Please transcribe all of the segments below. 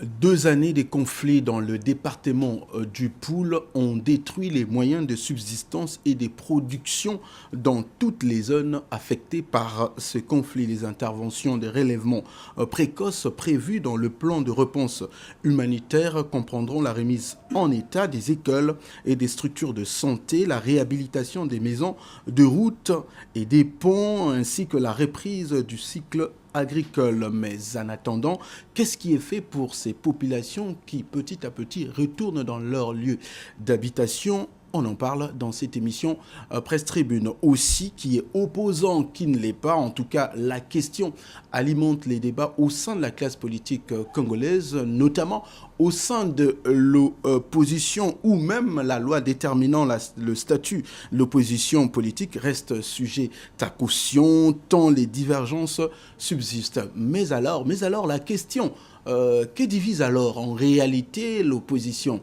2 années de conflits dans le département du Poul ont détruit les moyens de subsistance et de production dans toutes les zones affectées par ce conflit. Les interventions de relèvement précoces prévues dans le plan de réponse humanitaire comprendront la remise en état des écoles et des structures de santé, la réhabilitation des maisons de route et des ponts, ainsi que la reprise du cycle agricole. Mais en attendant, qu'est-ce qui est fait pour ces populations qui petit à petit retournent dans leur lieu d'habitation? On en parle dans cette émission Presse Tribune. Aussi, qui est opposant, qui ne l'est pas. En tout cas, la question alimente les débats au sein de la classe politique congolaise, notamment au sein de l'opposition, ou même la loi déterminant le statut de l'opposition politique reste sujet à caution, tant les divergences subsistent. Mais alors la question... que divise alors en réalité l'opposition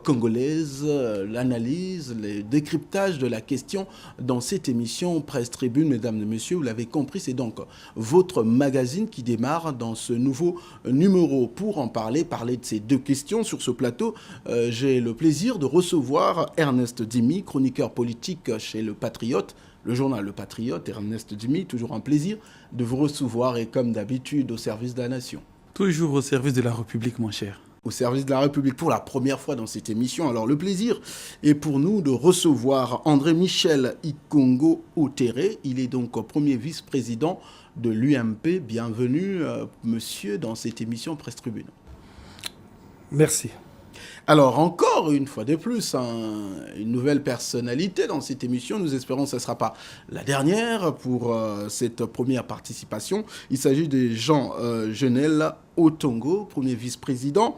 congolaise, l'analyse, le décryptage de la question dans cette émission Presse Tribune, mesdames et messieurs, vous l'avez compris, c'est donc votre magazine qui démarre dans ce nouveau numéro. Pour en parler de ces deux questions sur ce plateau, j'ai le plaisir de recevoir Ernest Dimi, chroniqueur politique chez Le Patriote, le journal Le Patriote. Ernest Dimi, toujours un plaisir de vous recevoir et comme d'habitude au service de la nation. Toujours au service de la République, mon cher. Au service de la République pour la première fois dans cette émission. Alors le plaisir est pour nous de recevoir André-Michel Ikongo Otere. Il est donc premier vice-président de l'UMP. Bienvenue, monsieur, dans cette émission Presse Tribune. Merci. Alors, encore une fois de plus, une nouvelle personnalité dans cette émission. Nous espérons que ce ne sera pas la dernière pour cette première participation. Il s'agit de Jean Genel Otongo, premier vice-président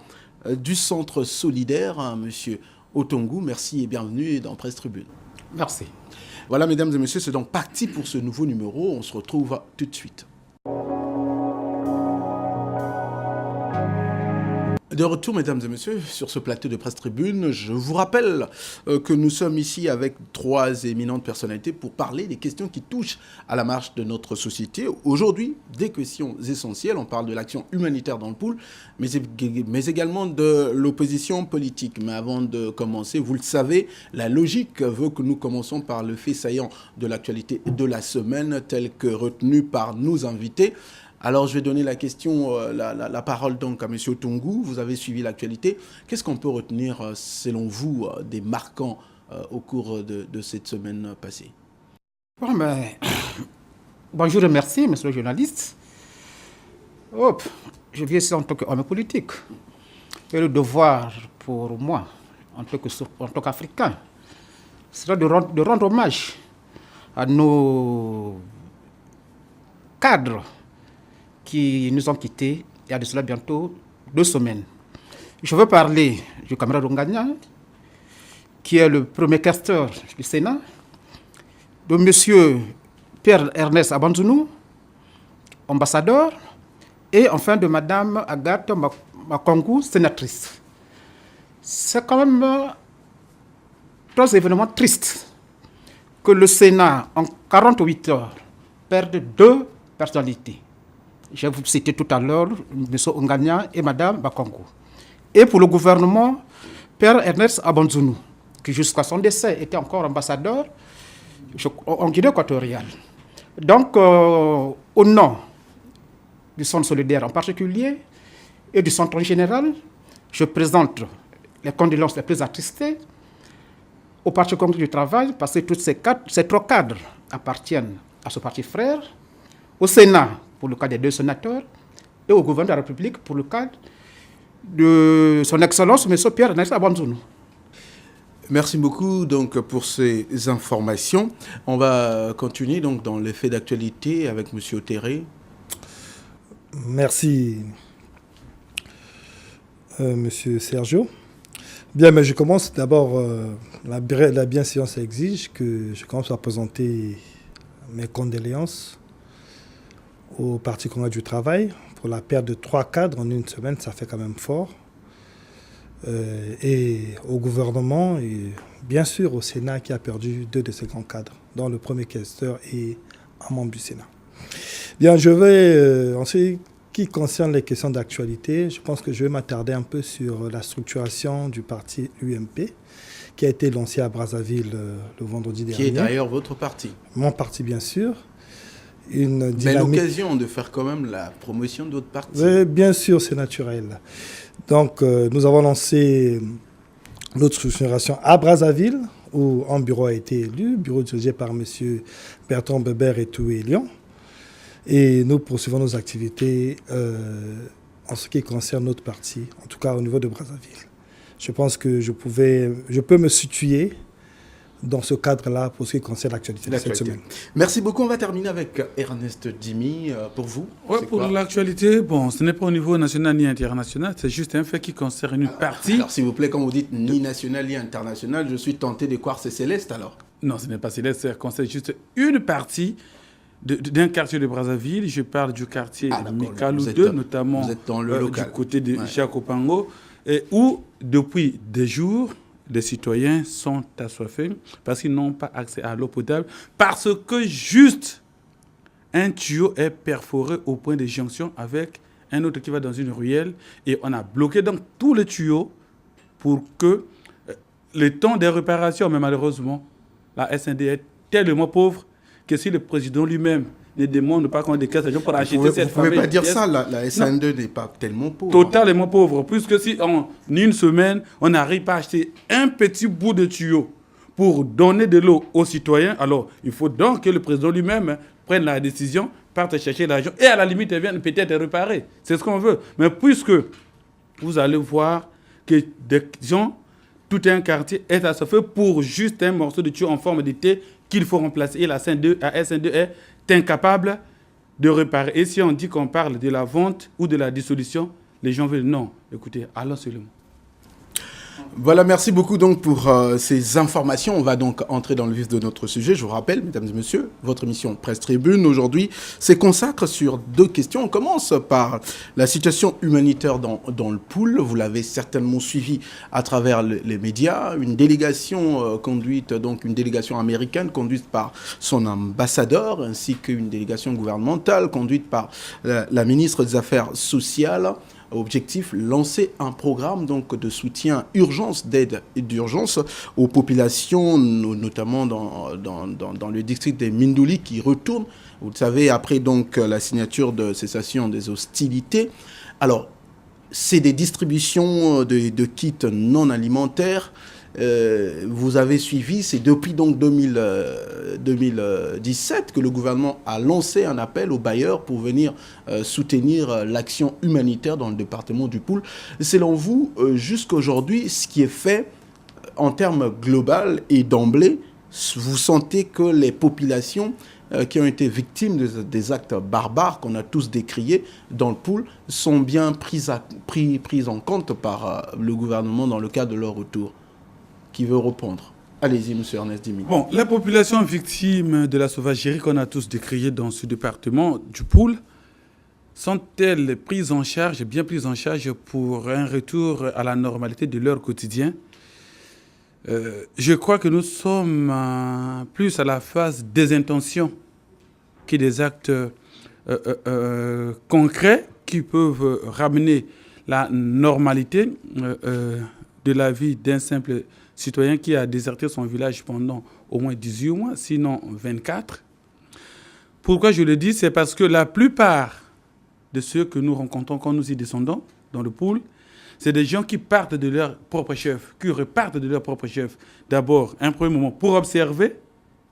du Centre solidaire. Monsieur Otongo, merci et bienvenue dans Presse Tribune. Merci. Voilà, mesdames et messieurs, c'est donc parti pour ce nouveau numéro. On se retrouve tout de suite. De retour, mesdames et messieurs, sur ce plateau de Presse Tribune, je vous rappelle que nous sommes ici avec 3 éminentes personnalités pour parler des questions qui touchent à la marche de notre société. Aujourd'hui, des questions essentielles. On parle de l'action humanitaire dans le Poul, mais également de l'opposition politique. Mais avant de commencer, vous le savez, la logique veut que nous commençons par le fait saillant de l'actualité de la semaine, tel que retenu par nos invités. Alors, je vais donner la question, la parole donc à M. Otongo. Vous avez suivi l'actualité. Qu'est-ce qu'on peut retenir, selon vous, des marquants au cours de cette semaine passée? Bon, bonjour et merci, monsieur le journaliste. Je viens ici en tant qu'homme politique. Et le devoir pour moi, en tant qu'Africain, sera de rendre hommage à nos cadres qui nous ont quittés il y a de cela bientôt 2 semaines. Je veux parler du camarade Ongania, qui est le premier questeur du Sénat, de M. Pierre-Ernest Abanzounou, ambassadeur, et enfin de Mme Agathe Makongu, sénatrice. C'est quand même 3 événements tristes que le Sénat, en 48 heures, perde 2 personnalités. Je vais vous citer tout à l'heure M. Ongania et Mme Bakongo. Et pour le gouvernement, Père Ernest Abanzounou, qui jusqu'à son décès était encore ambassadeur en Guinée équatoriale. Donc, au nom du Centre solidaire en particulier et du Centre en général, je présente les condoléances les plus attristées au Parti congolais du travail, parce que tous ces 3 cadres appartiennent à ce parti frère, au Sénat, pour le cas des 2 sénateurs, et au gouvernement de la République pour le cas de son Excellence, M. Pierre-Ernest Abanzounou. Merci beaucoup donc, pour ces informations. On va continuer donc, dans les faits d'actualité avec M. Otere. Merci, M. Sergio. Bien, mais je commence d'abord, la bienséance exige que je commence à présenter mes condoléances au Parti congolais du travail pour la perte de 3 cadres en 1 semaine, ça fait quand même fort. Et au gouvernement et bien sûr au Sénat qui a perdu 2 de ses grands cadres, dont le premier questeur et un membre du Sénat. Bien, je vais en ce qui qui concerne les questions d'actualité, je pense que je vais m'attarder un peu sur la structuration du parti UMP, qui a été lancé à Brazzaville le vendredi dernier. Qui est d'ailleurs votre parti. Mon parti, bien sûr. Mais l'occasion de faire quand même la promotion de votre parti. Oui, bien sûr, c'est naturel. Donc, nous avons lancé notre structuration à Brazzaville, où un bureau a été élu, bureau dirigé par M. Bertrand Beber et Toué Lyon. Et nous poursuivons nos activités en ce qui concerne notre parti, en tout cas au niveau de Brazzaville. Je pense que je peux me situer dans ce cadre-là pour ce qui concerne l'actualité de cette semaine. Merci beaucoup. On va terminer avec Ernest Dimi. Pour vous, pour l'actualité, bon, ce n'est pas au niveau national ni international, c'est juste un fait qui concerne une partie. Alors, s'il vous plaît, quand vous dites ni national ni international, je suis tenté de croire que c'est Céleste, alors. Non, ce n'est pas Céleste, ça concerne juste une partie d'un quartier de Brazzaville. Je parle du quartier Mikalou 2, notamment du côté de Jacopango, où, depuis des jours, les citoyens sont assoiffés parce qu'ils n'ont pas accès à l'eau potable, parce que juste un tuyau est perforé au point de jonction avec un autre qui va dans une ruelle, et on a bloqué donc tous les tuyaux pour que le temps des réparations, mais malheureusement, la SND est tellement pauvre que si le président lui-même ne demande pas qu'on décaisse les gens pour acheter cette famille... Vous ne pouvez pas dire ça, la SN2 n'est pas tellement pauvre. Totalement pauvre, puisque si en une semaine, on n'arrive pas à acheter un petit bout de tuyau pour donner de l'eau aux citoyens, alors il faut donc que le président lui-même prenne la décision, parte chercher l'argent et à la limite, il vienne peut-être réparer. C'est ce qu'on veut. Mais puisque vous allez voir que des gens, tout un quartier est assoiffé pour juste un morceau de tuyau en forme de T qu'il faut remplacer. Et la SN2 est incapable de réparer. Et si on dit qu'on parle de la vente ou de la dissolution, les gens veulent non. Écoutez, allons seulement. Voilà, merci beaucoup donc pour ces informations. On va donc entrer dans le vif de notre sujet. Je vous rappelle, mesdames et messieurs, votre émission Presse Tribune aujourd'hui se consacre sur deux questions. On commence par la situation humanitaire dans le Pool. Vous l'avez certainement suivi à travers les médias. Une délégation une délégation américaine conduite par son ambassadeur, ainsi qu'une délégation gouvernementale conduite par la ministre des Affaires sociales. Objectif, lancer un programme donc de soutien urgence, d'aide et d'urgence aux populations, notamment dans le district des Mindouli qui retourne, vous le savez, après donc la signature de cessation des hostilités. Alors, c'est des distributions de kits non alimentaires. Vous avez suivi, c'est depuis donc 2017 que le gouvernement a lancé un appel aux bailleurs pour venir soutenir l'action humanitaire dans le département du Pool. Selon vous, jusqu'aujourd'hui, ce qui est fait en termes global et d'emblée, vous sentez que les populations qui ont été victimes des actes barbares qu'on a tous décriés dans le Pool sont bien prises en compte par le gouvernement dans le cadre de leur retour? Qui veut répondre? Allez-y, monsieur Ernest Dimi. Bon, les populations victimes de la sauvagerie qu'on a tous décriées dans ce département du Pool sont-elles prises en charge, bien prises en charge pour un retour à la normalité de leur quotidien? Je crois que nous sommes plus à la phase des intentions que des actes concrets qui peuvent ramener la normalité de la vie d'un simple citoyen qui a déserté son village pendant au moins 18 mois, sinon 24. Pourquoi je le dis? C'est parce que la plupart de ceux que nous rencontrons quand nous y descendons dans le Pool, c'est des gens qui partent de leur propre chef, qui repartent de leur propre chef. D'abord, un premier moment, pour observer,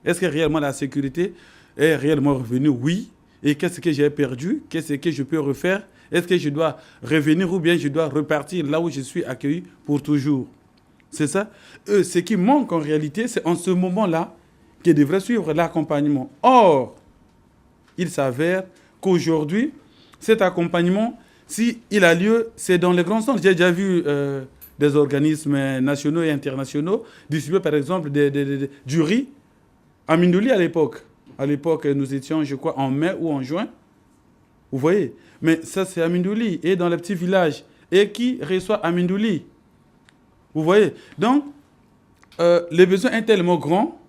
est-ce que réellement la sécurité est réellement revenue? Oui. Et qu'est-ce que j'ai perdu? Qu'est-ce que je peux refaire? Est-ce que je dois revenir ou bien je dois repartir là où je suis accueilli pour toujours? C'est ça. Ce qui manque en réalité, c'est en ce moment-là qu'ils devraient suivre l'accompagnement. Or, il s'avère qu'aujourd'hui, cet accompagnement, s'il a lieu, c'est dans les grands centres. J'ai déjà vu des organismes nationaux et internationaux distribuer, par exemple, du riz à Mindouli à l'époque. À l'époque, nous étions, je crois, en mai ou en juin. Vous voyez? Mais ça, c'est à Mindouli et dans les petits villages. Et qui reçoit à Mindouli? Vous voyez? Donc, les besoins sont tellement grands.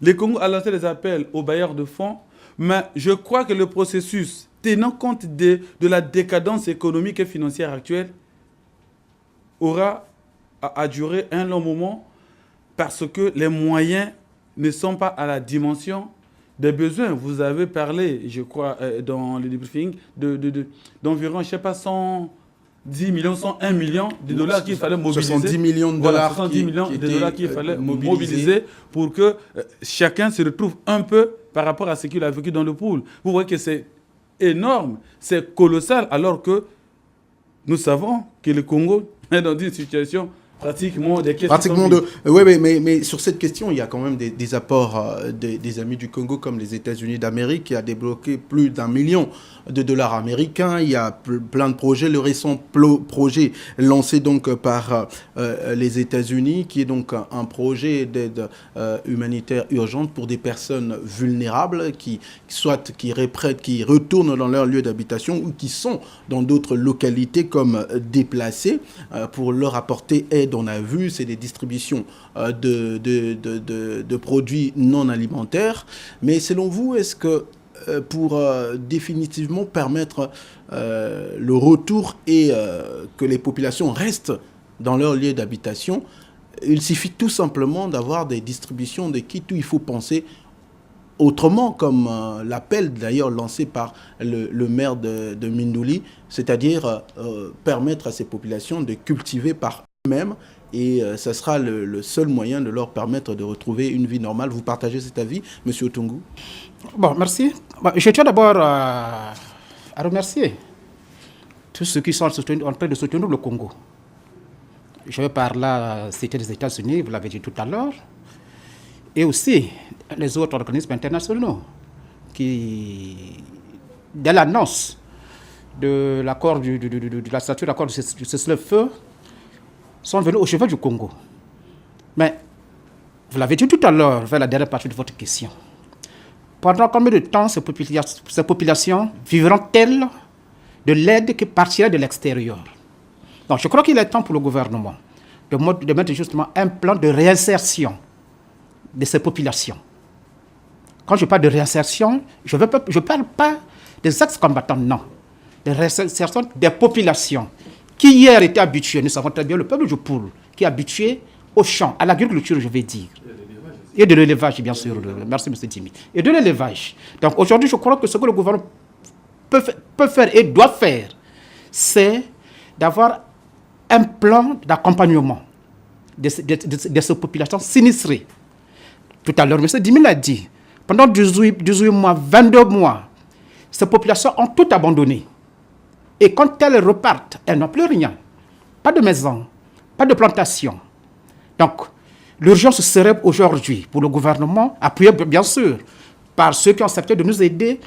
Le Congo a lancé des appels aux bailleurs de fonds. Mais je crois que le processus tenant compte de la décadence économique et financière actuelle, aura à durer un long moment parce que les moyens ne sont pas à la dimension des besoins. Vous avez parlé, je crois, dans le debriefing, d'environ, je ne sais pas, 110 millions, 101 millions de dollars qu'il fallait mobiliser. 70 millions de dollars. Voilà, 70 millions de dollars qu'il fallait mobiliser pour que chacun se retrouve un peu par rapport à ce qu'il a vécu dans le pool. Vous voyez que c'est énorme, c'est colossal, alors que nous savons que le Congo est dans une situation pratiquement oui, mais sur cette question, il y a quand même des apports des amis du Congo comme les États-Unis d'Amérique qui a débloqué plus d'1 million de dollars américains. Il y a plein de projets. Le récent projet lancé donc par les États-Unis, qui est donc un projet d'aide humanitaire urgente pour des personnes vulnérables qui retournent dans leur lieu d'habitation ou qui sont dans d'autres localités comme déplacés pour leur apporter aide. On a vu, c'est des distributions de produits non alimentaires. Mais selon vous, est-ce que pour définitivement permettre le retour et que les populations restent dans leur lieu d'habitation, il suffit tout simplement d'avoir des distributions de kits où il faut penser autrement, comme l'appel d'ailleurs lancé par le maire de Mindouli, c'est-à-dire permettre à ces populations de cultiver par eux-mêmes, et ça sera le seul moyen de leur permettre de retrouver une vie normale. Vous partagez cet avis, M. Otungu? Bon, merci. Je tiens d'abord à remercier tous ceux qui sont en train de soutenir le Congo. Je vais par là citer les États-Unis, vous l'avez dit tout à l'heure, et aussi les autres organismes internationaux qui, dès l'annonce de l'accord de la statue d'accord de cessez-le-feu, sont venus au chevet du Congo. Mais, vous l'avez dit tout à l'heure, vers la dernière partie de votre question, pendant combien de temps ces populations vivront-elles de l'aide qui partirait de l'extérieur? Donc, je crois qu'il est temps pour le gouvernement de mettre justement un plan de réinsertion de ces populations. Quand je parle de réinsertion, je ne parle pas des ex-combattants, non. De réinsertion des populations qui hier étaient habitués, nous savons très bien, le peuple du Poul, qui est habitué au champ, à l'agriculture, je vais dire. Et de l'élevage, bien sûr. Merci, M. Dimi. Et de l'élevage. Donc aujourd'hui, je crois que ce que le gouvernement peut faire et doit faire, c'est d'avoir un plan d'accompagnement de ces populations sinistrées. Tout à l'heure, M. Dimi l'a dit. Pendant 18 mois, 22 mois, ces populations ont tout abandonné. Et quand elles repartent, elles n'ont plus rien. Pas de maison, pas de plantation. Donc, l'urgence serait aujourd'hui pour le gouvernement, appuyé bien sûr par ceux qui ont accepté de nous aider,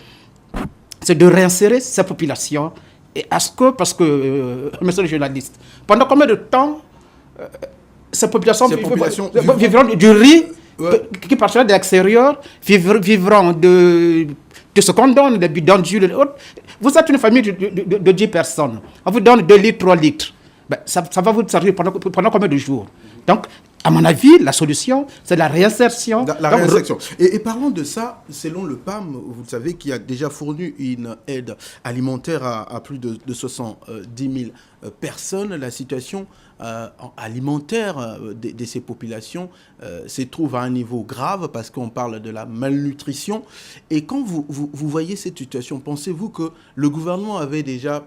c'est de réinsérer ces populations. Et parce que, monsieur le journaliste, pendant combien de temps ces populations vivront du riz qui partira de l'extérieur, vivront de ce qu'on donne, des bidons d'huile et autres. Vous êtes une famille de 10 personnes. On vous donne 2 litres, 3 litres. Ben, ça va vous servir pendant combien de jours? Donc, à mon avis, la solution, c'est la réinsertion. Réinsertion. Et parlons de ça, selon le PAM, vous le savez, qui a déjà fourni une aide alimentaire à plus de 70 000 personnes, la situation alimentaire de ces populations se trouve à un niveau grave parce qu'on parle de la malnutrition. Et quand vous voyez cette situation, pensez-vous que le gouvernement avait déjà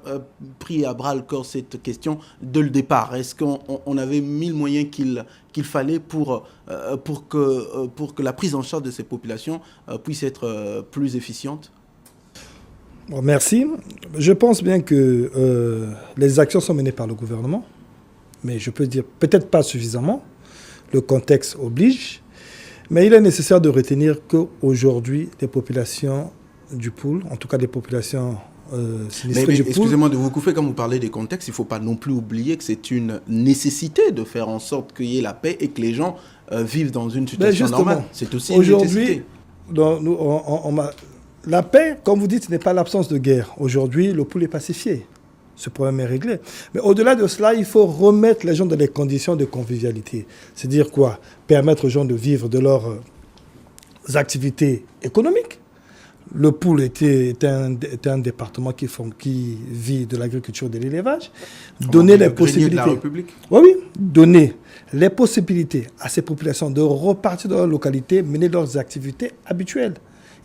pris à bras le corps cette question dès le départ? Est-ce qu'on avait mis le moyen qu'il fallait pour que la prise en charge de ces populations puisse être plus efficiente? Bon, merci. Je pense bien que les actions sont menées par le gouvernement, mais je peux dire peut-être pas suffisamment. Le contexte oblige, mais il est nécessaire de retenir qu'aujourd'hui, les populations du Poul, en tout cas des populations sinistrées du Poul... Excusez-moi de vous couper, quand vous parlez des contextes, il ne faut pas non plus oublier que c'est une nécessité de faire en sorte qu'il y ait la paix et que les gens vivent dans une situation normale. C'est aussi une nécessité. Aujourd'hui, la paix, comme vous dites, ce n'est pas l'absence de guerre. Aujourd'hui, le Poul est pacifié. Ce problème est réglé. Mais au-delà de cela, il faut remettre les gens dans les conditions de convivialité. C'est-à-dire quoi? Permettre aux gens de vivre de leurs activités économiques. Le Poul était un département qui vit de l'agriculture et de l'élevage. Donner les possibilités. De la République. Oui, donner les possibilités à ces populations de repartir dans leur localité, mener leurs activités habituelles.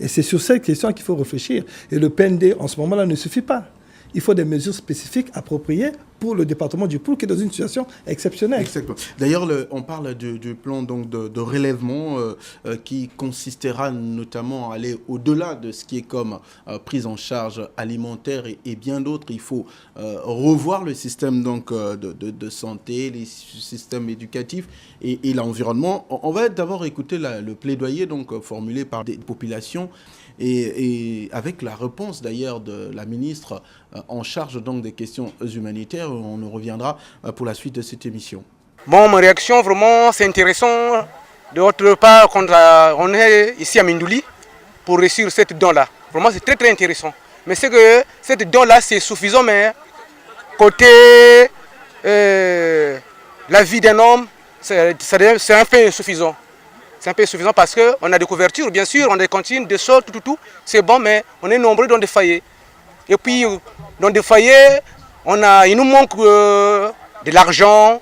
Et c'est sur cette question qu'il faut réfléchir. Et le PND, en ce moment-là, ne suffit pas. Il faut des mesures spécifiques appropriées pour le département du Poul qui est dans une situation exceptionnelle. Exactement. D'ailleurs, on parle du plan donc, de relèvement qui consistera notamment à aller au-delà de ce qui est comme prise en charge alimentaire et bien d'autres. Il faut revoir le système donc, de santé, les systèmes éducatifs et l'environnement. On va d'abord écouter le plaidoyer donc, formulé par des populations et avec la réponse d'ailleurs de la ministre en charge donc des questions humanitaires. On nous reviendra pour la suite de cette émission. Bon, ma réaction, vraiment, c'est intéressant. De votre part, on est ici à Mindouli pour réussir cette don-là. Vraiment, c'est très, très intéressant. Mais c'est que cette don-là, c'est suffisant, mais côté la vie d'un homme, c'est un peu insuffisant. C'est un peu insuffisant parce qu'on a des couvertures, bien sûr, on a des cantines, des sols, tout. C'est bon, mais on est nombreux dans des foyers. Et puis, dans des foyers, il nous manque de l'argent,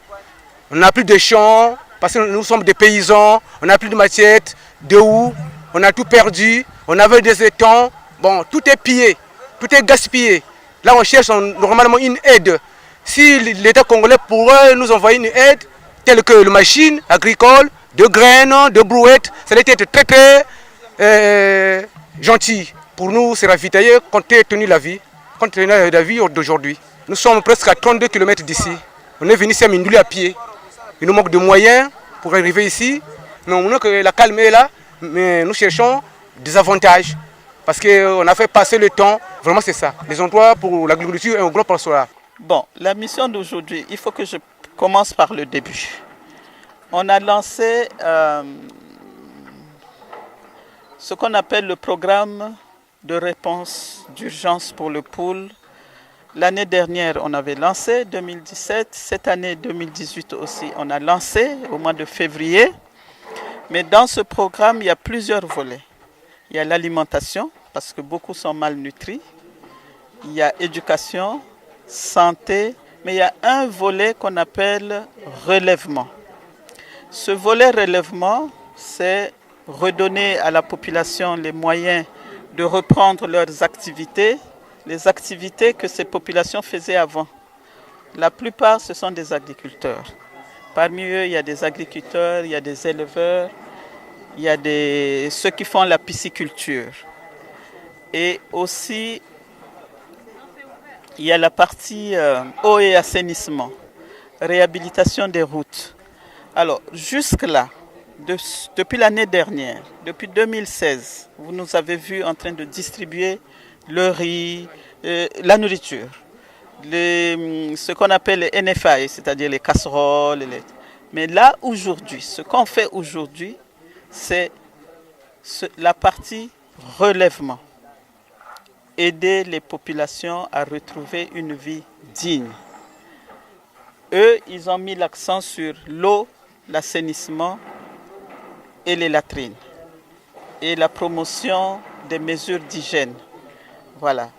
on n'a plus de champs, parce que nous sommes des paysans, on n'a plus de machettes, de houes, on a tout perdu, on avait des étangs, bon, tout est pillé, tout est gaspillé. Là, on cherche normalement une aide. Si l'État congolais pourrait nous envoyer une aide, telle que les machines agricoles, de graines, de brouettes, ça aurait été très très gentil pour nous se ravitailler compte tenu de la vie d'aujourd'hui. Nous sommes presque à 32 km d'ici. On est venu ici à Mindouli à pied. Il nous manque de moyens pour arriver ici. Mais on a que la calme est là, mais nous cherchons des avantages. Parce qu'on a fait passer le temps, vraiment c'est ça. Les emplois pour l'agriculture et un gros passoire. Bon, la mission d'aujourd'hui, il faut que je commence par le début. On a lancé ce qu'on appelle le programme de réponse d'urgence pour le Poul. L'année dernière, on avait lancé, 2017. Cette année, 2018 aussi, on a lancé au mois de février. Mais dans ce programme, il y a plusieurs volets. Il y a l'alimentation, parce que beaucoup sont malnutris. Il y a éducation, santé, mais il y a un volet qu'on appelle relèvement. Ce volet relèvement, c'est redonner à la population les moyens de reprendre leurs activités, les activités que ces populations faisaient avant. La plupart, ce sont des agriculteurs. Parmi eux, il y a des agriculteurs, il y a des éleveurs, il y a ceux qui font la pisciculture. Et aussi, il y a la partie eau et assainissement, réhabilitation des routes. Alors, jusque-là, depuis l'année dernière, depuis 2016, vous nous avez vus en train de distribuer le riz, la nourriture, ce qu'on appelle les NFI, c'est-à-dire les casseroles. Mais là, aujourd'hui, ce qu'on fait aujourd'hui, c'est la partie relèvement. Aider les populations à retrouver une vie digne. Eux, ils ont mis l'accent sur l'eau, l'assainissement et les latrines. Et la promotion des mesures d'hygiène. Voilà.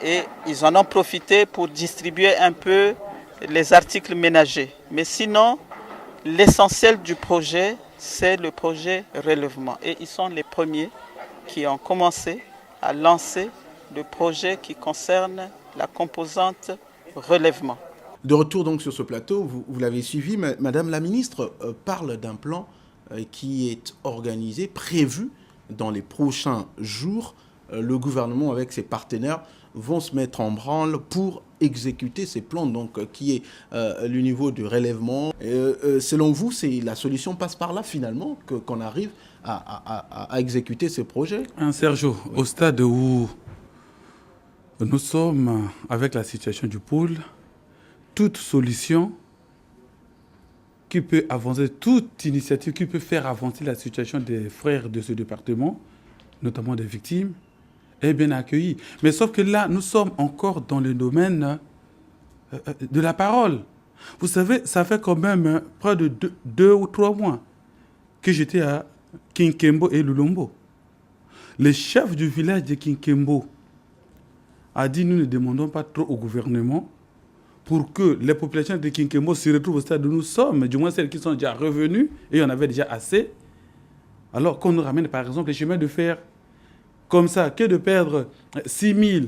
Et ils en ont profité pour distribuer un peu les articles ménagers. Mais sinon, l'essentiel du projet, c'est le projet relèvement. Et ils sont les premiers qui ont commencé à lancer le projet qui concerne la composante relèvement. De retour donc sur ce plateau, vous l'avez suivi, Madame la Ministre parle d'un plan qui est organisé, prévu dans les prochains jours. Le gouvernement avec ses partenaires vont se mettre en branle pour exécuter ces plans, donc qui est le niveau du relèvement. Selon vous, la solution passe par là finalement, qu'on arrive à exécuter ces projets? Sergio, oui. Au stade où nous sommes avec la situation du Poul, toute solution qui peut avancer, toute initiative qui peut faire avancer la situation des frères de ce département, notamment des victimes, est bien accueillie. Mais sauf que là, nous sommes encore dans le domaine de la parole. Vous savez, ça fait quand même près de 2 ou 3 mois que j'étais à Kinkembo et Lulombo. le chef du village de Kinkembo a dit nous ne demandons pas trop au gouvernement pour que les populations de Kinkembo se retrouvent au stade où nous sommes, du moins celles qui sont déjà revenues, et on avait déjà assez. Alors qu'on nous ramène par exemple les chemins de fer comme ça, que de perdre 6 000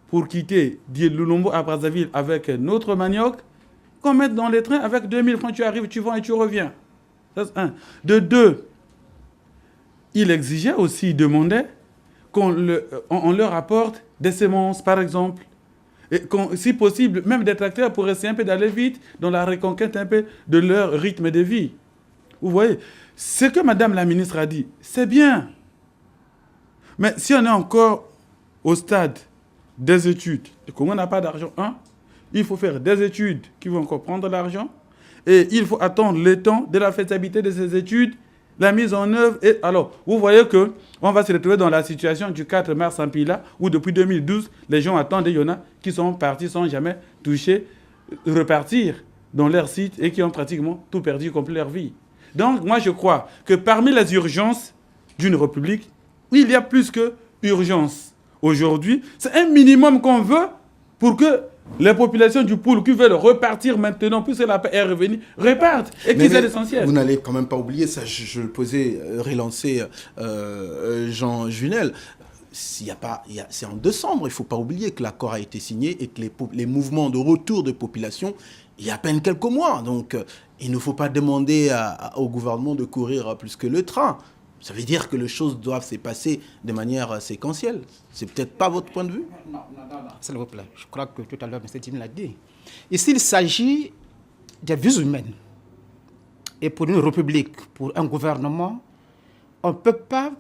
pour quitter Lulombo à Brazzaville avec notre manioc, qu'on mette dans les trains avec 2 000 francs, tu arrives, tu vends et tu reviens. Ça, c'est un. De deux, il exigeait aussi, il demandait qu'on leur apporte des semences, par exemple. Et si possible, même des tracteurs pour essayer un peu d'aller vite dans la reconquête un peu de leur rythme de vie. Vous voyez, ce que Madame la ministre a dit, c'est bien. Mais si on est encore au stade des études, et qu'on n'a pas d'argent, il faut faire des études qui vont encore prendre l'argent, et il faut attendre le temps de la faisabilité de ces études, la mise en œuvre. Et alors, vous voyez qu'on va se retrouver dans la situation du 4 mars en Pila, où depuis 2012, les gens attendent, et il y en a qui sont partis sans jamais toucher, repartir dans leur site et qui ont pratiquement tout perdu, complet leur vie. Donc, moi, je crois que parmi les urgences d'une république, il y a plus que urgence. Aujourd'hui, c'est un minimum qu'on veut pour que les populations du Poul qui veulent repartir maintenant, puisque la paix est revenue, repartent et qu'ils aient l'essentiel. Vous n'allez quand même pas oublier, ça je le posais, relancer Jean Junel. C'est en décembre, il ne faut pas oublier que l'accord a été signé et que les mouvements de retour de population, il y a à peine quelques mois. Donc, il ne faut pas demander au gouvernement de courir plus que le train. Ça veut dire que les choses doivent se passer de manière séquentielle. C'est peut-être pas votre point de vue? Non. S'il vous plaît. Je crois que tout à l'heure, M. Tim l'a dit. Ici, il s'agit des vies humaines. Et pour une république, pour un gouvernement, on ne peut pas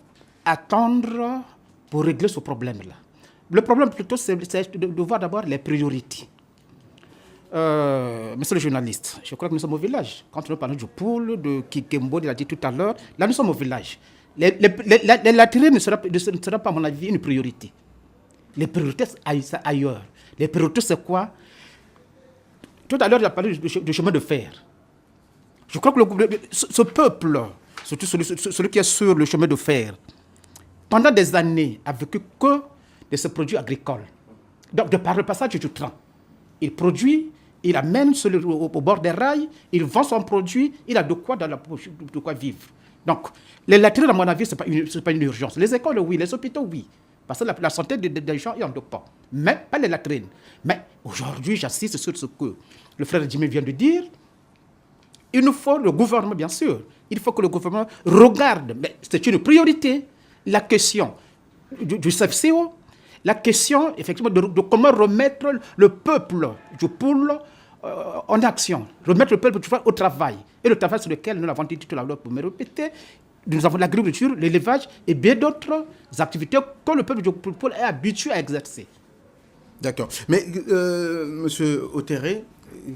attendre pour régler ce problème-là. Le problème, plutôt, c'est de voir d'abord les priorités. Monsieur le journaliste, je crois que nous sommes au village. Quand nous parlons du Poul, de Kikembo, il a dit tout à l'heure, là nous sommes au village. Les latrines ne sera pas, à mon avis, une priorité. Les priorités, c'est ailleurs. Les priorités, c'est quoi? Tout à l'heure, il a parlé du chemin de fer. Je crois que ce peuple, surtout celui qui est sur le chemin de fer, pendant des années, a vécu que de ces produits agricoles. Donc, de par le passage du train, il produit, il amène au bord des rails, il vend son produit, il a de quoi vivre. Donc, les latrines, à mon avis, ce n'est pas une urgence. Les écoles, oui, les hôpitaux, oui. Parce que la santé des gens, il n'y en a pas. Mais pas les latrines. Mais aujourd'hui, j'assiste sur ce que le frère Jimmy vient de dire. Il nous faut le gouvernement, bien sûr. Il faut que le gouvernement regarde. Mais c'est une priorité. La question du CFCO, la question, effectivement, de comment remettre le peuple du Poul en action, remettre le peuple au travail. Et le travail sur lequel nous l'avons dit tout à l'heure pour me répéter, nous avons l'agriculture, l'élevage et bien d'autres activités que le peuple du Poul est habitué à exercer. D'accord. Mais, monsieur Otéré,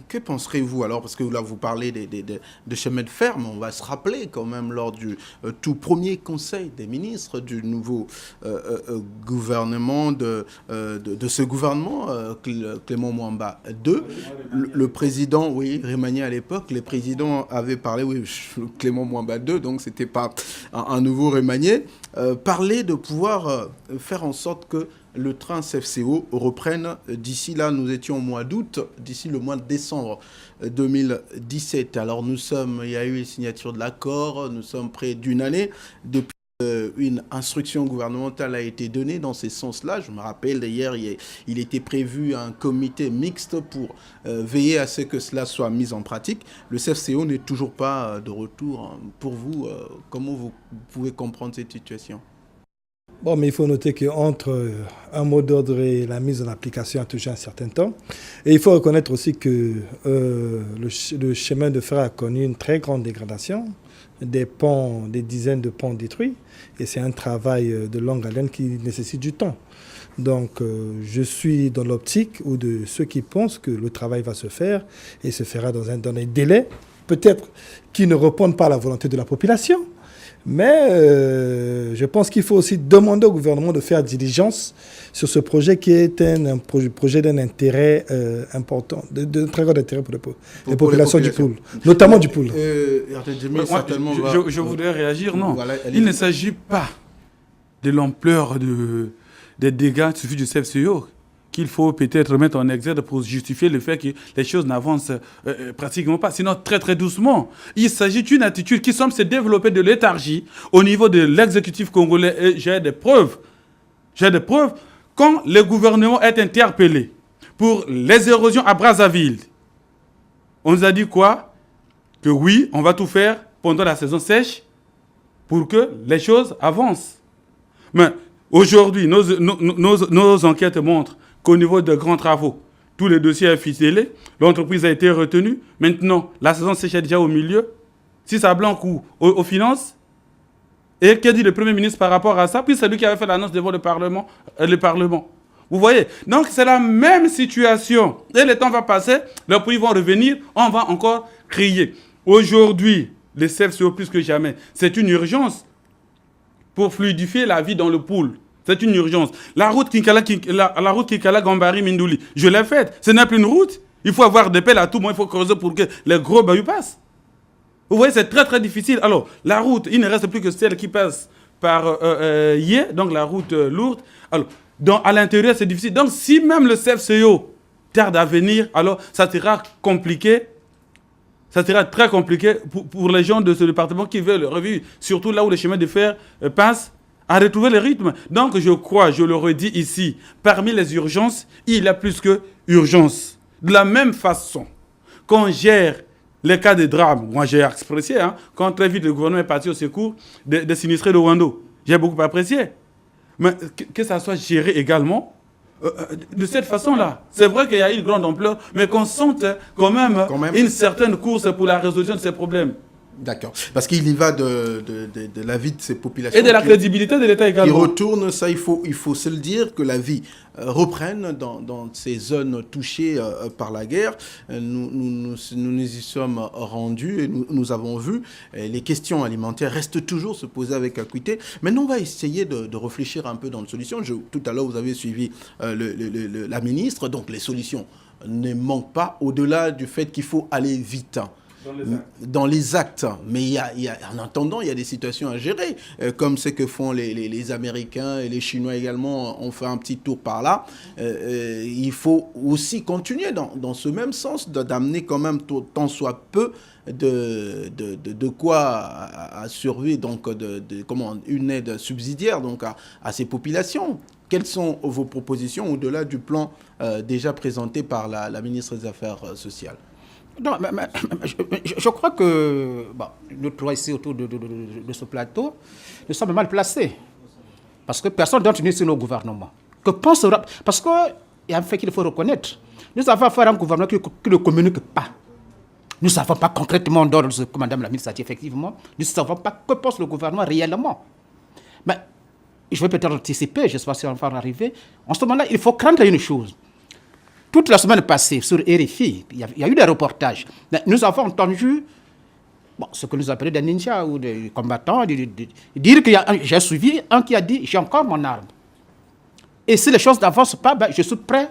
que penserez-vous alors? Parce que là, vous parlez de chemin de fer, mais on va se rappeler quand même lors du tout premier conseil des ministres du nouveau gouvernement, de ce gouvernement, Clément Mwamba II, le président, oui, Remanié à l'époque, les présidents avaient parlé, oui, Clément Mwamba II, donc c'était pas un nouveau Remanié, parlait de pouvoir faire en sorte que le train CFCO reprenne d'ici là, nous étions au mois d'août, d'ici le mois de décembre 2017. Alors il y a eu une signature de l'accord, nous sommes près d'une année. Depuis une instruction gouvernementale a été donnée dans ce sens-là. Je me rappelle d'ailleurs, il était prévu un comité mixte pour veiller à ce que cela soit mis en pratique. Le CFCO n'est toujours pas de retour. Pour vous, comment vous pouvez comprendre cette situation ? Bon, mais il faut noter qu'entre un mot d'ordre et la mise en application, il y a toujours un certain temps. Et il faut reconnaître aussi que le chemin de fer a connu une très grande dégradation. Des ponts, des dizaines de ponts détruits. Et c'est un travail de longue haleine qui nécessite du temps. Donc, je suis dans l'optique ou de ceux qui pensent que le travail va se faire et se fera dans des délais, peut-être qui ne répondent pas à la volonté de la population. Mais je pense qu'il faut aussi demander au gouvernement de faire diligence sur ce projet qui est un projet d'un intérêt important, de très grand intérêt pour les populations du Poul, notamment du Poul. Je voudrais réagir, non. Voilà, il ne s'agit pas de l'ampleur des dégâts, il suffit du CFCO qu'il faut peut-être mettre en exergue pour justifier le fait que les choses n'avancent pratiquement pas, sinon très très doucement. Il s'agit d'une attitude qui semble se développer de léthargie au niveau de l'exécutif congolais et j'ai des preuves. Quand le gouvernement est interpellé pour les érosions à Brazzaville, on nous a dit quoi? Que oui, on va tout faire pendant la saison sèche pour que les choses avancent. Mais aujourd'hui, nos enquêtes montrent qu'au niveau de grands travaux, tous les dossiers sont ficelés, l'entreprise a été retenue. Maintenant, la saison sèche est déjà au milieu. Si ça blanc ou aux finances, et qu'a dit le Premier ministre par rapport à ça? Puis c'est lui qui avait fait l'annonce devant le Parlement. Vous voyez? Donc c'est la même situation. Et le temps va passer, les pays vont revenir, on va encore crier. Aujourd'hui, les CFCO plus que jamais, c'est une urgence pour fluidifier la vie dans le pool. C'est une urgence. La route Kinkala-Gambari-Mindouli, je l'ai faite. Ce n'est plus une route. Il faut avoir des pelles à tout moment, il faut creuser pour que les gros bayous passent. Vous voyez, c'est très très difficile. Alors, la route, il ne reste plus que celle qui passe par Yé, donc la route lourde. Alors, à l'intérieur, c'est difficile. Donc, si même le CFCO tarde à venir, alors ça sera compliqué. Ça sera très compliqué pour les gens de ce département qui veulent revivre, surtout là où les chemins de fer passent, à retrouver le rythme. Donc, je crois, je le redis ici, parmi les urgences, il y a plus que urgence. De la même façon qu'on gère les cas de drame, moi j'ai apprécié, quand très vite le gouvernement est parti au secours des sinistrés de Wando. J'ai beaucoup apprécié. Mais que ça soit géré également de cette façon-là. C'est vrai qu'il y a une grande ampleur, mais qu'on sente quand même une certaine course pour la résolution de ces problèmes. D'accord. Parce qu'il y va de la vie de ces populations. Et de la crédibilité de l'État également. Qui retourne, ça il faut se le dire, que la vie reprenne dans ces zones touchées par la guerre. Nous y sommes rendus et nous avons vu. Les questions alimentaires restent toujours se poser avec acuité. Maintenant, on va essayer de réfléchir un peu dans les solutions. Tout à l'heure, vous avez suivi la ministre. Donc, les solutions ne manquent pas, au-delà du fait qu'il faut aller vite. Dans les actes. Mais en attendant, il y a des situations à gérer, comme ce que font les Américains et les Chinois également. On fait un petit tour par là. Il faut aussi continuer dans ce même sens, d'amener quand même tant soit peu de quoi assurer donc une aide subsidiaire donc à ces populations. Quelles sont vos propositions au-delà du plan déjà présenté par la ministre des Affaires sociales? Non, je crois que nous trois ici autour de ce plateau, nous sommes mal placés. Parce que personne ne doit tenir sur nos gouvernements. Parce qu'il y a un fait qu'il faut reconnaître. Nous avons affaire à un gouvernement qui ne communique pas. Nous ne savons pas concrètement, comme Madame la ministre a dit effectivement, nous ne savons pas que pense le gouvernement réellement. Mais je vais peut-être anticiper, je ne sais pas si on va en arriver. En ce moment-là, il faut craindre une chose. Toute la semaine passée, sur RFI, il y a eu des reportages. Nous avons entendu ce que nous appelons des ninjas ou des combattants dire que j'ai suivi un qui a dit « j'ai encore mon arme ». Et si les choses n'avancent pas, je suis prêt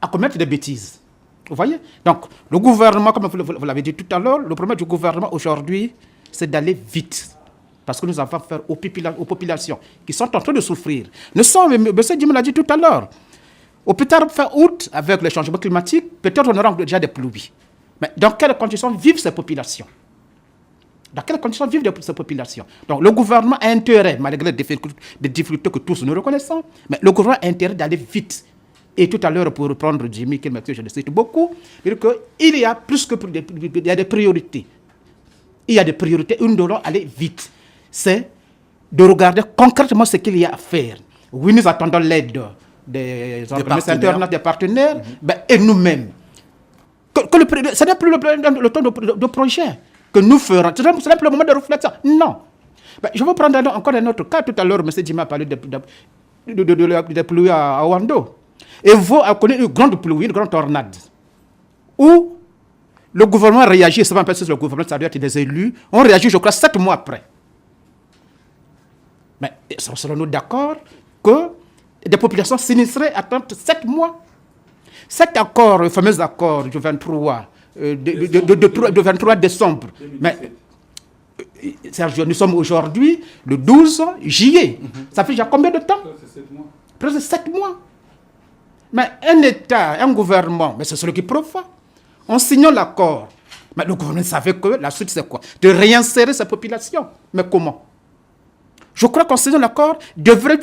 à commettre des bêtises. Vous voyez? Donc, le gouvernement, comme vous l'avez dit tout à l'heure, le problème du gouvernement aujourd'hui, c'est d'aller vite. Parce que nous avons affaire aux populations qui sont en train de souffrir. M. Djim l'a dit tout à l'heure. Au plus tard, fin août, avec le changement climatique, peut-être on aura déjà des pluies. Mais dans quelles conditions vivent ces populations? Dans quelles conditions vivent ces populations? Donc le gouvernement a intérêt, malgré les difficultés que tous nous reconnaissons, mais le gouvernement a intérêt d'aller vite. Et tout à l'heure, pour reprendre Jimmy, que je le cite beaucoup, il dit qu'il y a plus que il y a des priorités. Il y a des priorités, nous devons aller vite. C'est de regarder concrètement ce qu'il y a à faire. Oui, nous attendons l'aide des organismes internationaux, des partenaires, et nous-mêmes. Ce n'est plus le temps de projet que nous ferons. Ce n'est plus le moment de réflexion. Non. Je vais prendre encore un autre cas. Tout à l'heure, M. Djima a parlé de pluies à Wando. Et vous a connu une grande pluie, une grande tornade, où le gouvernement réagit, c'est pas le gouvernement, ça doit être des élus, on réagit, je crois, 7 mois après. Mais serons-nous d'accord que des populations sinistrées attendent 7 mois? Cet accord, le fameux accord du 23 décembre, mais Sergio, nous sommes aujourd'hui le 12 juillet. Ça fait déjà combien de temps? Presque 7 mois. Mais un État, un gouvernement, mais c'est celui qui profane. En signant l'accord, mais le gouvernement savait que la suite c'est quoi? De réinsérer sa population. Mais comment? Je crois qu'en signant l'accord, devrait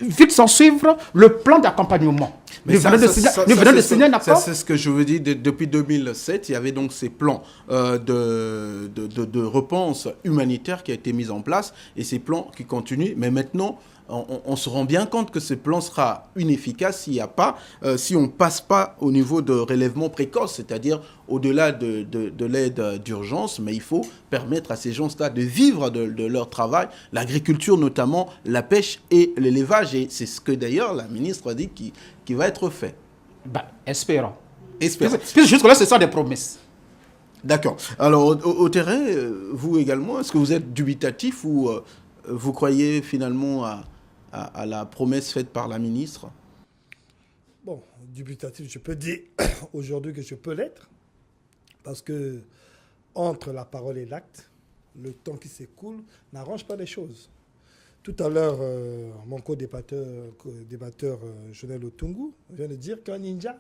vite s'en suivre le plan d'accompagnement. Nous venons de signer un accord. C'est ce que je veux dire. Depuis 2007, il y avait donc ces plans de réponse humanitaire qui a été mis en place et ces plans qui continuent. Mais maintenant, on se rend bien compte que ce plan sera inefficace s'il y a pas, si on ne passe pas au niveau de relèvement précoce, c'est-à-dire au-delà de l'aide d'urgence, mais il faut permettre à ces gens-là de vivre de leur travail, l'agriculture notamment, la pêche et l'élevage. Et c'est ce que d'ailleurs la ministre a dit qui va être fait. Espérons. Espérons. Puisque jusque-là, ce sont des promesses. D'accord. Alors, au terrain, vous également, est-ce que vous êtes dubitatif ou vous croyez finalement à la promesse faite par la ministre? Bon, dubitatif, je peux dire aujourd'hui que je peux l'être, parce que entre la parole et l'acte, le temps qui s'écoule n'arrange pas les choses. Tout à l'heure, mon co-débatteur Jonel Otungu vient de dire qu'un ninja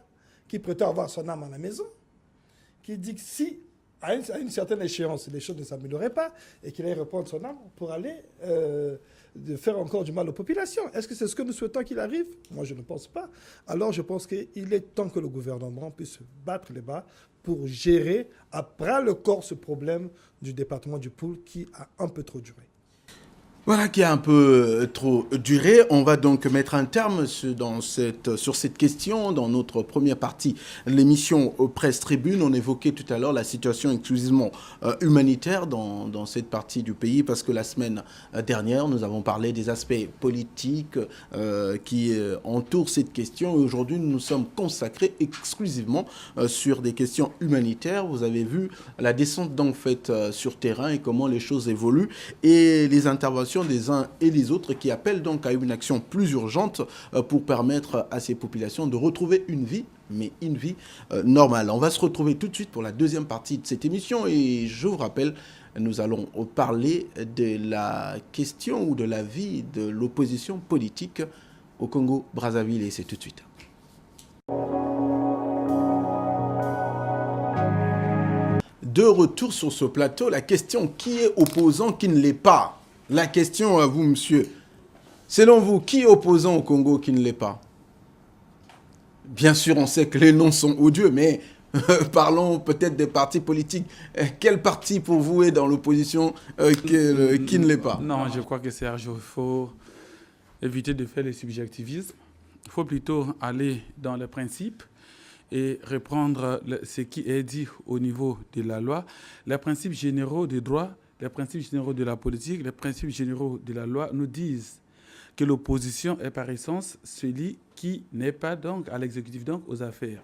qui prétend avoir son âme à la maison, qui dit que si, à une certaine échéance, les choses ne s'amélioreraient pas et qu'il allait reprendre son âme pour aller de faire encore du mal aux populations. Est-ce que c'est ce que nous souhaitons qu'il arrive? Moi, je ne pense pas. Alors, je pense qu'il est temps que le gouvernement puisse battre les bas pour gérer à bras le corps ce problème du département du Poul qui a un peu trop duré. Voilà, qui a un peu trop duré. On va donc mettre un terme sur cette question dans notre première partie. L'émission Presse Tribune, on évoquait tout à l'heure la situation exclusivement humanitaire dans cette partie du pays, parce que la semaine dernière, nous avons parlé des aspects politiques qui entourent cette question. Et aujourd'hui, nous nous sommes consacrés exclusivement sur des questions humanitaires. Vous avez vu la descente donc faite sur terrain et comment les choses évoluent et les interventions des uns et des autres qui appellent donc à une action plus urgente pour permettre à ces populations de retrouver une vie, mais une vie normale. On va se retrouver tout de suite pour la deuxième partie de cette émission et je vous rappelle, nous allons parler de la question ou de la vie de l'opposition politique au Congo-Brazzaville et c'est tout de suite. De retour sur ce plateau, la question qui est opposant, qui ne l'est pas? La question à vous, monsieur. Selon vous, qui est opposant au Congo qui ne l'est pas? Bien sûr, on sait que les noms sont odieux, mais parlons peut-être des partis politiques. Quel parti pour vous est dans l'opposition qui ne l'est pas? Non, je crois que Sergio, il faut éviter de faire les subjectivismes. Il faut plutôt aller dans le principe et reprendre ce qui est dit au niveau de la loi, les principes généraux des droits. Les principes généraux de la politique, les principes généraux de la loi nous disent que l'opposition est par essence celui qui n'est pas donc à l'exécutif, donc aux affaires.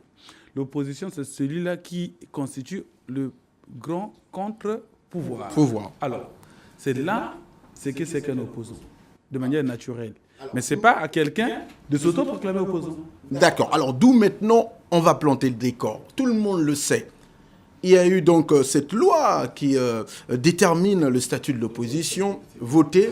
L'opposition, c'est celui-là qui constitue le grand contre-pouvoir. Alors, c'est là ce que c'est qu'un opposant, de manière naturelle. Mais ce n'est pas à quelqu'un de s'auto-proclamer opposant. D'accord. Alors, d'où maintenant, on va planter le décor. Tout le monde le sait. Il y a eu donc cette loi qui détermine le statut de l'opposition, votée.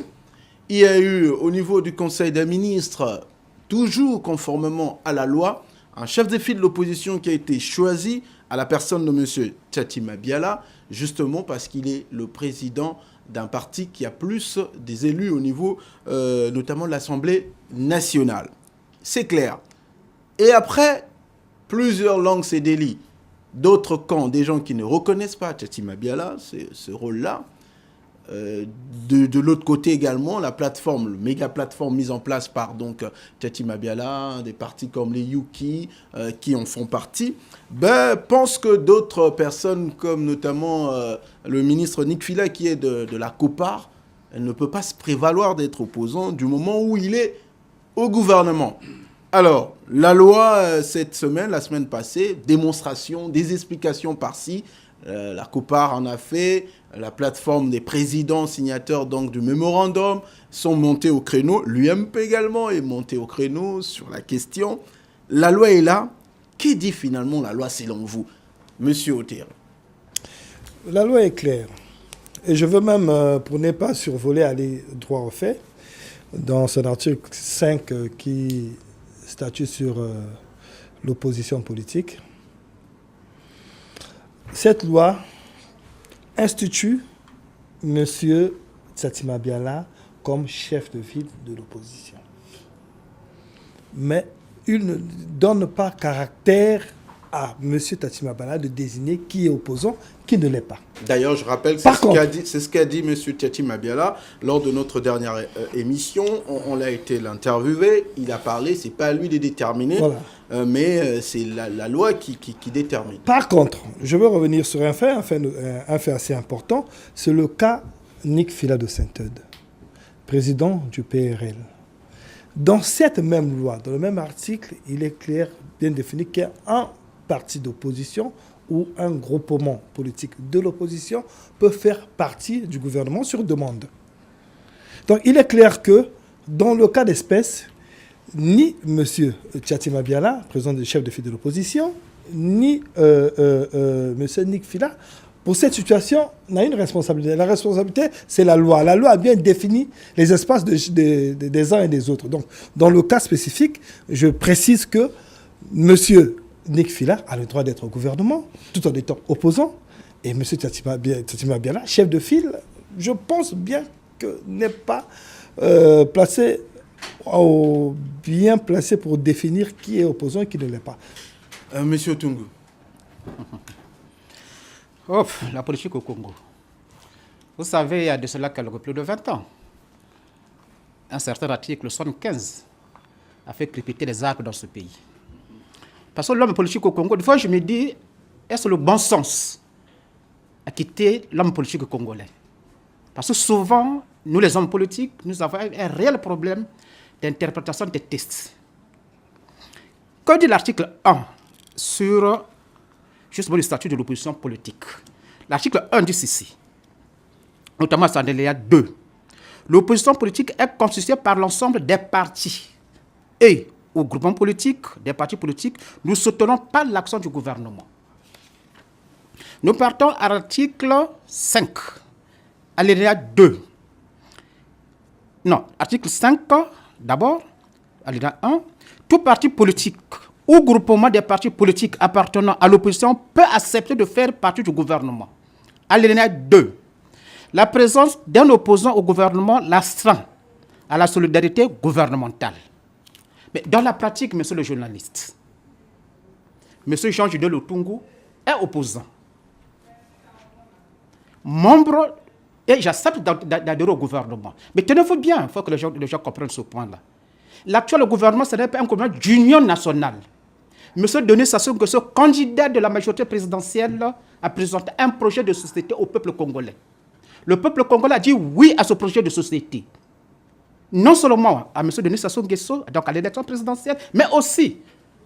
Il y a eu au niveau du Conseil des ministres, toujours conformément à la loi, un chef de file de l'opposition qui a été choisi à la personne de M. Tchati Mabiala, justement parce qu'il est le président d'un parti qui a plus des élus au niveau notamment de l'Assemblée nationale. C'est clair. Et après, plusieurs langues et délits. D'autres camps, des gens qui ne reconnaissent pas Tchati Mabiala, ce rôle-là. De l'autre côté également, la plateforme, le méga plateforme mise en place par donc Tchati Mabiala, des partis comme les Yuki qui en font partie, pensent que d'autres personnes comme notamment le ministre Nick Fila qui est de la COPAR, elle ne peut pas se prévaloir d'être opposant du moment où il est au gouvernement. Alors, la loi, cette semaine, la semaine passée, démonstration, des explications par-ci. La COPAR en a fait, la plateforme des présidents signataires donc, du mémorandum sont montés au créneau. L'UMP également est monté au créneau sur la question. La loi est là. Qui dit finalement la loi selon vous, Monsieur Otero? La loi est claire. Et je veux même, pour ne pas survoler, aller droit au fait, dans son article 5 qui statue sur l'opposition politique, cette loi institue M. Tsatima Mabiyala comme chef de file de l'opposition. Mais il ne donne pas caractère à M. Tsatima Mabiyala de désigner qui est opposant, qui ne l'est pas. D'ailleurs, je rappelle, c'est ce qu'a dit M. Tsatima Mabiyala lors de notre dernière émission. On l'a été l'interviewer, il a parlé, c'est pas à lui de déterminer, voilà. Mais c'est la loi qui détermine. Par contre, je veux revenir sur un fait assez important, c'est le cas Nic Fila de Saint-Eudes, président du PRL. Dans cette même loi, dans le même article, il est clair, bien défini, qu'il y a un parti d'opposition ou un groupement politique de l'opposition peut faire partie du gouvernement sur demande. Donc il est clair que dans le cas d'espèce, ni M. Tsatima Mabiyala, président du chef de file de l'opposition, ni M. Nic Fila, pour cette situation, n'a une responsabilité. La responsabilité, c'est la loi. La loi a bien défini les espaces des uns et des autres. Donc, dans le cas spécifique, je précise que M. Nic Fila a le droit d'être au gouvernement, tout en étant opposant. Et M. Tsatima Mabiyala, chef de file, je pense bien que n'est pas bien placé pour définir qui est opposant et qui ne l'est pas. Monsieur Tungu. La politique au Congo. Vous savez, il y a de cela plus de 20 ans, un certain article 75 a fait crépiter les arbres dans ce pays. Parce que l'homme politique au Congo, des fois je me dis, est-ce le bon sens à quitter l'homme politique congolais? Parce que souvent, nous les hommes politiques, nous avons un réel problème d'interprétation des textes. Que dit l'article 1 sur justement le statut de l'opposition politique? L'article 1 dit ceci, notamment dans l'alinéa 2. L'opposition politique est constituée par l'ensemble des partis et au groupement politique, des partis politiques, nous ne soutenons pas l'action du gouvernement. Nous partons à l'article 5, alinéa 2. Non, article 5, d'abord, alinéa 1. Tout parti politique ou groupement des partis politiques appartenant à l'opposition peut accepter de faire partie du gouvernement. Alinéa 2. La présence d'un opposant au gouvernement l'astreint à la solidarité gouvernementale. Mais dans la pratique, monsieur le journaliste, monsieur Jean-Jude Lutungu est opposant. Membre, et j'accepte d'adhérer au gouvernement. Mais tenez-vous bien, il faut que les gens comprennent ce point-là. L'actuel gouvernement, ce n'est pas un gouvernement d'union nationale. Monsieur Denis Sassou Nguesso, candidat de la majorité présidentielle, a présenté un projet de société au peuple congolais. Le peuple congolais a dit oui à ce projet de société. Non seulement à M. Denis Sassou Nguesso, donc à l'élection présidentielle, mais aussi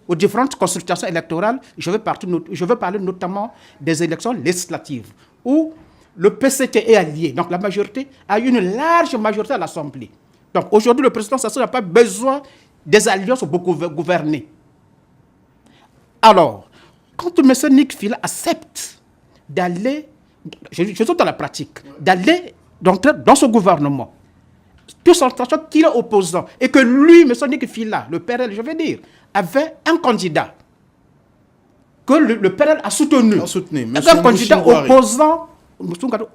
aux différentes consultations électorales. Je veux parler notamment des élections législatives, où le PCT est allié, donc la majorité a une large majorité à l'Assemblée. Donc aujourd'hui, le président Sassou n'a pas besoin des alliances pour gouverner. Alors, quand M. Nic Fila accepte d'aller, je suis dans la pratique, d'aller dans ce gouvernement, tout en sachant qu'il est opposant, et que lui, M. Nic Fila, le PRL, je veux dire, avait un candidat que le PRL a soutenu. Un candidat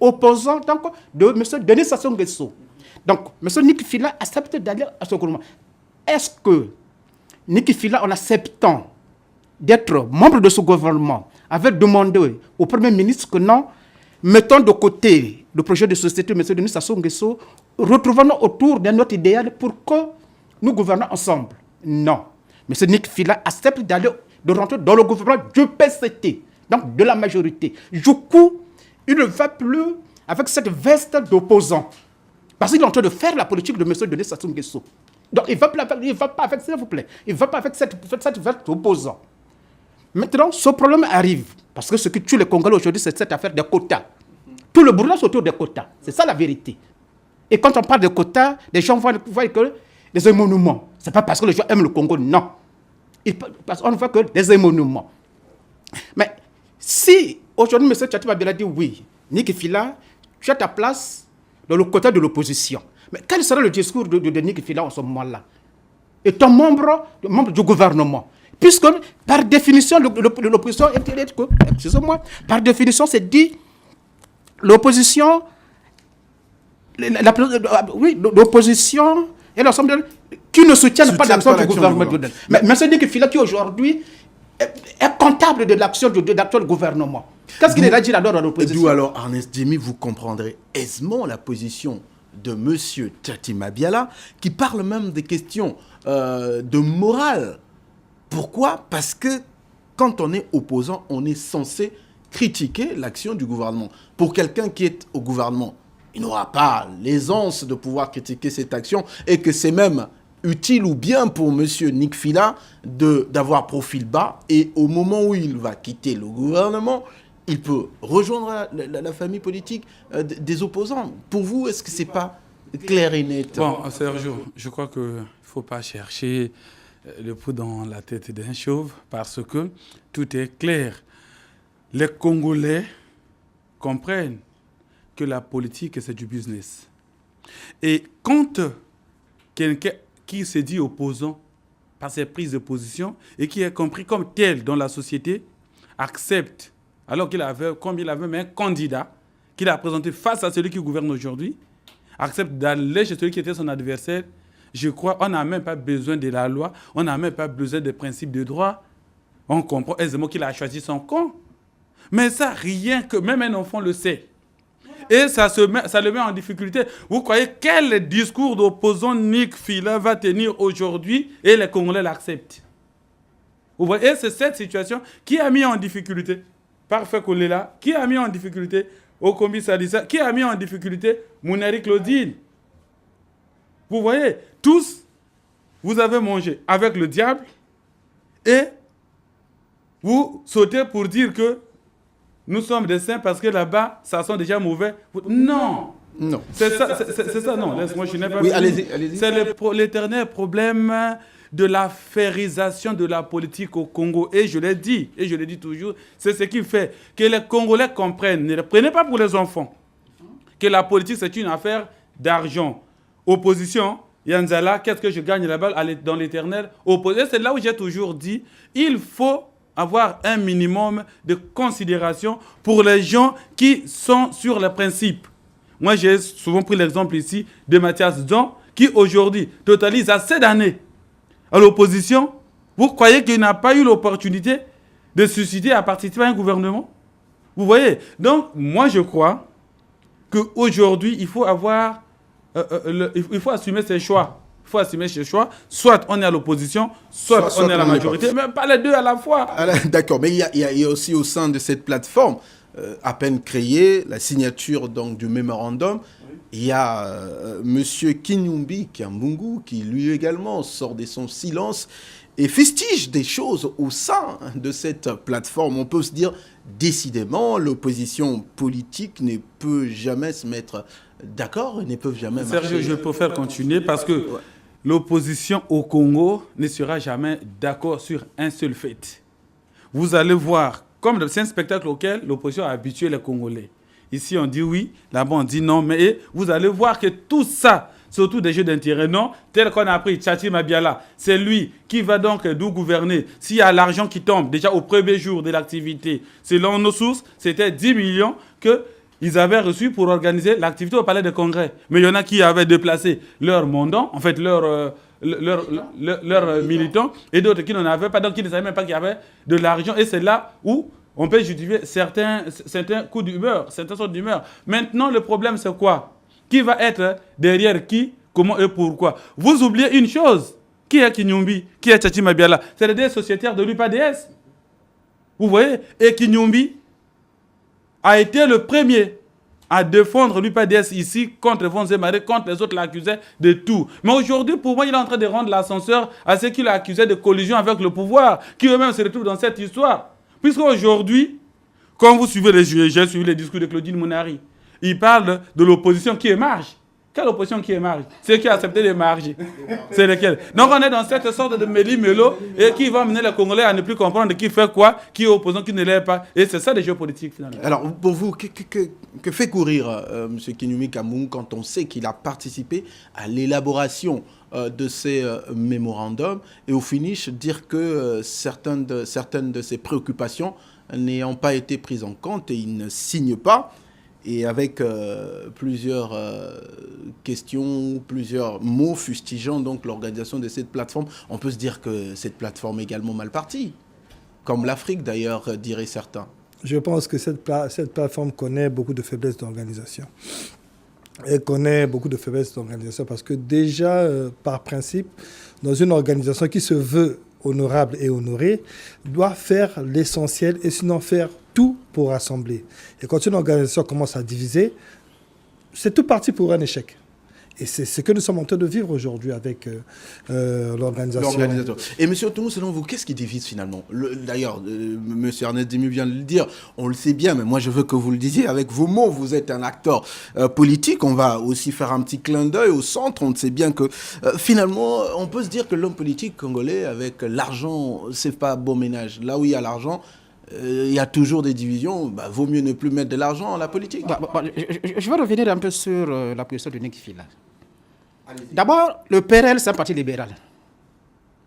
opposant donc, de M. Denis Sassou Nguesso. Donc, M. Nic Fila accepte d'aller à ce gouvernement. Est-ce que Nic Fila, en acceptant d'être membre de ce gouvernement, avait demandé au Premier ministre que non, mettons de côté le projet de société de M. Denis Sassou Nguesso, retrouvons-nous autour d'un autre idéal pour que nous gouvernons ensemble? Non. M. Nic Fila accepte de rentrer dans le gouvernement du PCT, donc de la majorité. Du coup, il ne va plus avec cette veste d'opposant. Parce qu'il est en train de faire la politique de M. Denis Sassou Nguesso. Donc il ne va pas avec, s'il vous plaît, il ne va pas avec cette veste d'opposant. Maintenant, ce problème arrive. Parce que ce qui tue les Congolais aujourd'hui, c'est cette affaire des quotas. Tout le boulot, c'est autour des quotas. C'est ça la vérité. Et quand on parle de quotas, les gens voient que des émoluments. Ce n'est pas parce que les gens aiment le Congo, non. Parce qu'on ne voit que des émoluments. Mais si aujourd'hui, M. Tsatima Mabiyala dit oui, Nic Fila, tu as ta place dans le côté de l'opposition. Mais quel sera le discours de Denis Fila en ce moment-là? Étant membre du gouvernement. Puisque, par définition, l'opposition, excusez-moi, par définition, c'est dit, l'opposition, l'opposition et l'ensemble qui ne soutiennent pas l'action du gouvernement. Mais c'est Denis Fila qui aujourd'hui est comptable de l'action de l'actuel gouvernement. Qu'est-ce qu'il a dit alors dans l'opposition? D'où alors, Ernest Djimi, vous comprendrez aisément la position de M. Tchati Mabiala, qui parle même des questions de morale. Pourquoi? Parce que quand on est opposant, on est censé critiquer l'action du gouvernement. Pour quelqu'un qui est au gouvernement, il n'aura pas l'aisance de pouvoir critiquer cette action et que c'est même utile ou bien pour M. Nick Fila d'avoir profil bas et au moment où il va quitter le gouvernement, il peut rejoindre la famille politique des opposants. Pour vous, est-ce que ce n'est pas clair et net? Bon, Sergio, je crois qu'il ne faut pas chercher le pouls dans la tête d'un chauve parce que tout est clair. Les Congolais comprennent que la politique, c'est du business. Et quand quelqu'un qui se dit opposant par ses prises de position et qui est compris comme tel dans la société accepte, alors qu'il avait, comme il avait même un candidat qu'il a présenté face à celui qui gouverne aujourd'hui, accepte d'aller chez celui qui était son adversaire, je crois qu'on n'a même pas besoin de la loi, on n'a même pas besoin des principes de droit. On comprend aisément qu'il a choisi son camp. Mais ça, rien que même un enfant le sait. Et ça le met en difficulté. Vous croyez quel discours d'opposant Nick Fila va tenir aujourd'hui et les Congolais l'acceptent? Vous voyez, et c'est cette situation qui a mis en difficulté Parfait Kolela, qui a mis en difficulté Okombi Sadissa, qui a mis en difficulté Mounari Claudine. Vous voyez, tous, vous avez mangé avec le diable et vous sautez pour dire que nous sommes des saints parce que là-bas, ça sent déjà mauvais. Non. Non. C'est ça, non. Laisse-moi, je n'ai pas Oui, fini. allez-y. C'est l'éternel problème de la férisation de la politique au Congo. Et je l'ai dit, et je le dis toujours, c'est ce qui fait que les Congolais comprennent, ne le prenez pas pour les enfants, que la politique, c'est une affaire d'argent. Opposition, Yanzala, qu'est-ce que je gagne là-bas dans l'éternel? Opposition, c'est là où j'ai toujours dit, il faut avoir un minimum de considération pour les gens qui sont sur les principes. Moi, j'ai souvent pris l'exemple ici de Mathias Don, qui aujourd'hui totalise assez d'années à l'opposition. Vous croyez qu'il n'a pas eu l'opportunité de susciter à participer à un gouvernement? Vous voyez? Donc, moi, je crois qu'aujourd'hui, il faut avoir... il faut assumer ses choix. Il faut assumer ses choix. Soit on est à l'opposition, soit on est à la majorité, mais pas les deux à la fois. D'accord, mais il y a aussi au sein de cette plateforme, à peine créée, la signature donc, du mémorandum, il y a M. Kinyumbi Kiambungu qui lui également sort de son silence et festige des choses au sein de cette plateforme. On peut se dire, décidément, l'opposition politique ne peut jamais se mettre d'accord, ne peuvent jamais marcher. Sergio, je préfère continuer parce que l'opposition au Congo ne sera jamais d'accord sur un seul fait. Vous allez voir, comme c'est un spectacle auquel l'opposition a habitué les Congolais. Ici, on dit oui, là-bas, on dit non, mais vous allez voir que tout ça, surtout des jeux d'intérêt, non, tel qu'on a appris, Tchati Mabiala, c'est lui qui va donc nous gouverner. S'il y a l'argent qui tombe, déjà au premier jour de l'activité, selon nos sources, c'était 10 millions qu'ils avaient reçus pour organiser l'activité au Palais des Congrès. Mais il y en a qui avaient déplacé leurs mandants, en fait, leurs militants, et d'autres qui n'en avaient pas, donc qui ne savaient même pas qu'il y avait de l'argent. Et c'est là où on peut justifier certains coups d'humeur, certaines sortes d'humeur. Maintenant, le problème, c'est quoi? Qui va être derrière qui, comment et pourquoi? Vous oubliez une chose. Qui est Kinyumbi? Qui est Tchati Mabiala? C'est les deux sociétaires de l'UPADS. Vous voyez? Et Kinyumbi a été le premier à défendre l'UPADS ici contre Vonzemare, contre les autres l'accusaient de tout. Mais aujourd'hui, pour moi, il est en train de rendre l'ascenseur à ceux qui l'accusaient de collusion avec le pouvoir, qui eux-mêmes se retrouvent dans cette histoire. Puisqu'aujourd'hui, quand vous suivez j'ai suivi les discours de Claudine Mounari, il parle de l'opposition qui émarge. Quelle opposition qui émarge? Ceux qui ont accepté d'émarger. C'est lesquels? Donc on est dans cette sorte de méli-mélo et qui va amener les Congolais à ne plus comprendre qui fait quoi, qui est opposant, qui ne l'est pas. Et c'est ça les jeux politiques finalement. Alors pour vous, que fait courir M. Kinyoumi Kamou quand on sait qu'il a participé à l'élaboration de ces mémorandums et au finish dire que certaines de ses préoccupations n'ayant pas été prises en compte et il ne signe pas? Et avec plusieurs questions, plusieurs mots fustigeant donc l'organisation de cette plateforme, on peut se dire que cette plateforme est également mal partie, comme l'Afrique d'ailleurs, diraient certains. Je pense que cette plateforme connaît beaucoup de faiblesses d'organisation. Elle connaît beaucoup de faiblesses d'organisation parce que déjà, par principe, dans une organisation qui se veut honorable et honorée, doit faire l'essentiel et sinon faire tout pour rassembler. Et quand une organisation commence à diviser, c'est tout parti pour un échec. Et c'est ce que nous sommes en train de vivre aujourd'hui avec l'organisation. Et M. Otomou, selon vous, qu'est-ce qui divise finalement? D'ailleurs, M. Ernest Demu vient de le dire, on le sait bien, mais moi je veux que vous le disiez avec vos mots. Vous êtes un acteur politique, on va aussi faire un petit clin d'œil au centre. On sait bien que finalement, on peut se dire que l'homme politique congolais, avec l'argent, c'est pas bon ménage. Là où il y a l'argent, il y a toujours des divisions, vaut mieux ne plus mettre de l'argent dans la politique. Je vais revenir un peu sur la position de Niki Fila. D'abord, le PRL, c'est un parti libéral.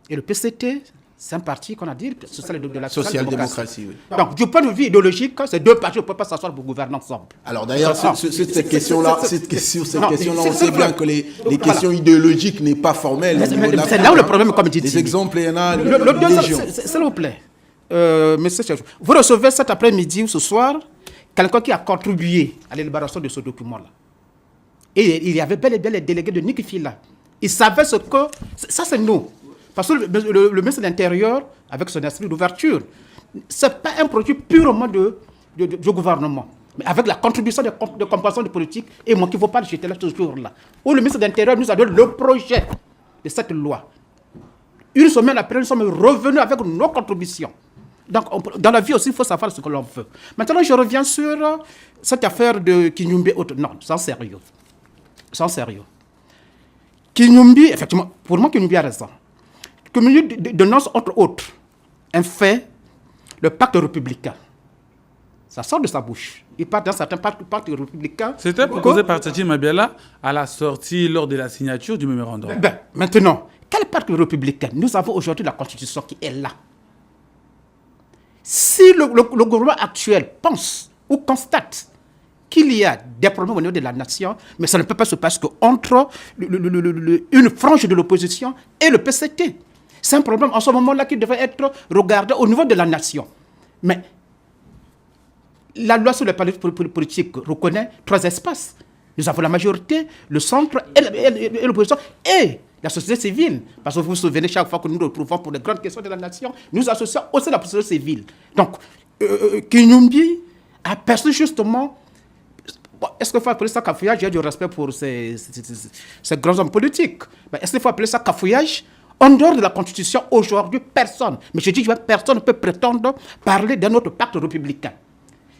Et le PCT, c'est un parti qu'on a dit de la social-démocratie. Oui. Donc, du point de vue idéologique, ces deux partis ne peuvent pas s'asseoir pour gouverner ensemble. Alors d'ailleurs, cette question-là, on sait bien que les questions idéologiques n'est pas formelle. C'est là où le problème, comme dit. Des exemples, il y en a. S'il vous plaît. Monsieur, vous recevez cet après-midi ou ce soir quelqu'un qui a contribué à l'élaboration de ce document-là. Et il y avait bel et bien les délégués de Niki Fila. Ils savaient ce que... Ça, c'est nous. Parce que le ministre de l'Intérieur, avec son esprit d'ouverture, ce n'est pas un produit purement du gouvernement. Mais avec la contribution de compréhension de politique, et moi qui ne veux pas jeter là ce jour-là, où le ministre de l'Intérieur nous a donné le projet de cette loi. Une semaine après, nous sommes revenus avec nos contributions. Donc, dans la vie aussi, il faut savoir ce que l'on veut. Maintenant, je reviens sur cette affaire de Kinyoumi. Non, sans sérieux. Sans sérieux. Kinyoumi, effectivement, pour moi, Kinyoumi a raison. Kinyoumi dénonce, entre autres, un fait, le pacte républicain. Ça sort de sa bouche. Il parle d'un certain pacte républicain. C'était proposé par Tchatchi Mabiala à la sortie lors de la signature du mémorandum. Maintenant, quel pacte républicain? Nous avons aujourd'hui la Constitution qui est là. Si le gouvernement actuel pense ou constate qu'il y a des problèmes au niveau de la nation, mais ça ne peut pas se passer qu'entre une frange de l'opposition et le PCT. C'est un problème en ce moment-là qui devrait être regardé au niveau de la nation. Mais la loi sur les partis politiques reconnaît 3 espaces. Nous avons la majorité, le centre et l'opposition et la société civile. Parce que vous vous souvenez, chaque fois que nous nous retrouvons pour les grandes questions de la nation, nous associons aussi la société civile. Donc, Kinyoumi a perçu justement... Est-ce qu'il faut appeler ça cafouillage? J'ai du respect pour ces grands hommes politiques. Mais est-ce qu'il faut appeler ça cafouillage? En dehors de la Constitution, aujourd'hui, personne, mais je dis que personne ne peut prétendre parler d'un autre pacte républicain.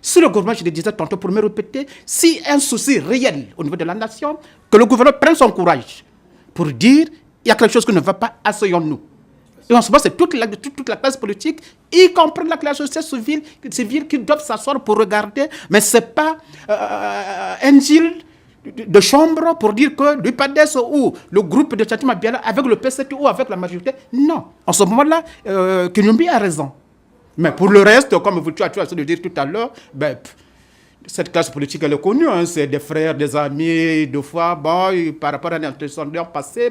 Si le gouvernement, je le disais tantôt pour me répéter, si un souci réel au niveau de la nation, que le gouvernement prenne son courage pour dire il y a quelque chose qui ne va pas, asseyons-nous. Et en ce moment, c'est toute la classe politique, y compris la classe sociale civile qui doivent s'asseoir pour regarder, mais ce n'est pas un deal de chambre pour dire que l'UPADES ou le groupe de Tchatchi Mabiala avec le PCT ou avec la majorité. Non. En ce moment-là, Kinyoumi a raison. Mais pour le reste, comme tu as essayé de dire tout à l'heure, cette classe politique, elle est connue. Hein, c'est des frères, des amis, deux fois. Bon, par rapport à un antécédent passé,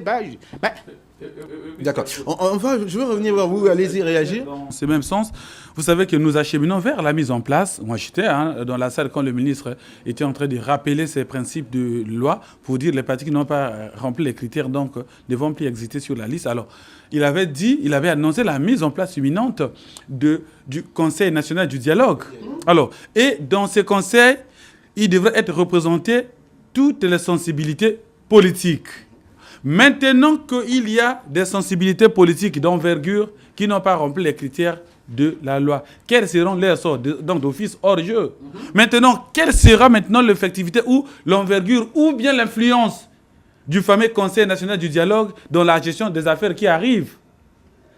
D'accord. Je vais revenir vers vous. Allez-y, réagir. Dans ce même sens, vous savez que nous acheminons vers la mise en place. Moi, j'étais dans la salle quand le ministre était en train de rappeler ces principes de loi pour dire que les partis qui n'ont pas rempli les critères donc ne vont plus exister sur la liste. Alors, il avait annoncé la mise en place imminente du Conseil national du dialogue. Alors, et dans ce conseil, il devrait être représenté toutes les sensibilités politiques. Maintenant qu'il y a des sensibilités politiques d'envergure qui n'ont pas rempli les critères de la loi, quels seront leurs sorts d'office hors jeu? Maintenant, quelle sera maintenant l'effectivité ou l'envergure ou bien l'influence du fameux Conseil national du dialogue dans la gestion des affaires qui arrivent?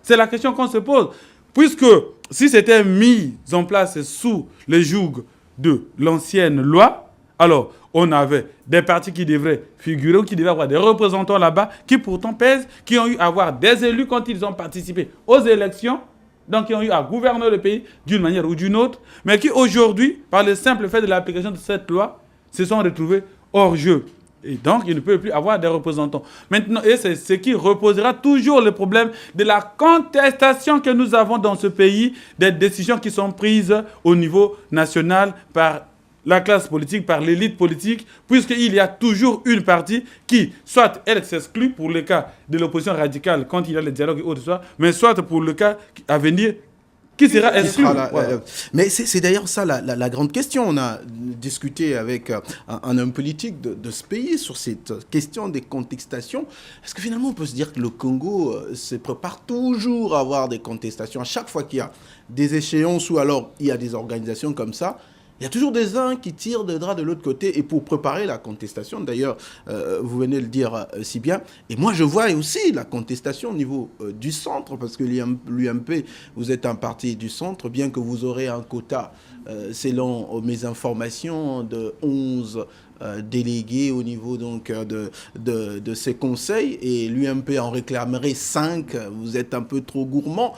C'est la question qu'on se pose. Puisque si c'était mis en place sous le joug de l'ancienne loi, alors on avait des partis qui devraient figurer ou qui devaient avoir des représentants là-bas qui pourtant pèsent, qui ont eu à avoir des élus quand ils ont participé aux élections, donc qui ont eu à gouverner le pays d'une manière ou d'une autre, mais qui aujourd'hui, par le simple fait de l'application de cette loi, se sont retrouvés hors jeu. Et donc, il ne peut plus avoir des représentants. Maintenant, et c'est ce qui reposera toujours le problème de la contestation que nous avons dans ce pays, des décisions qui sont prises au niveau national par la classe politique, par l'élite politique, puisqu'il y a toujours une partie qui, soit elle s'exclut pour le cas de l'opposition radicale quand il y a le dialogue et autres, mais soit pour le cas à venir, qui sera exclu. Voilà. Mais c'est d'ailleurs ça la grande question. On a discuté avec un homme politique de ce pays sur cette question des contestations. Est-ce que finalement on peut se dire que le Congo se prépare toujours à avoir des contestations à chaque fois qu'il y a des échéances ou alors il y a des organisations comme ça? Il y a toujours des uns qui tirent des draps de l'autre côté et pour préparer la contestation, d'ailleurs, vous venez de le dire si bien, et moi je vois aussi la contestation au niveau du centre, parce que l'UMP, vous êtes un parti du centre, bien que vous aurez un quota, selon mes informations, de 11 délégués au niveau donc, de ces conseils, et l'UMP en réclamerait 5, vous êtes un peu trop gourmand.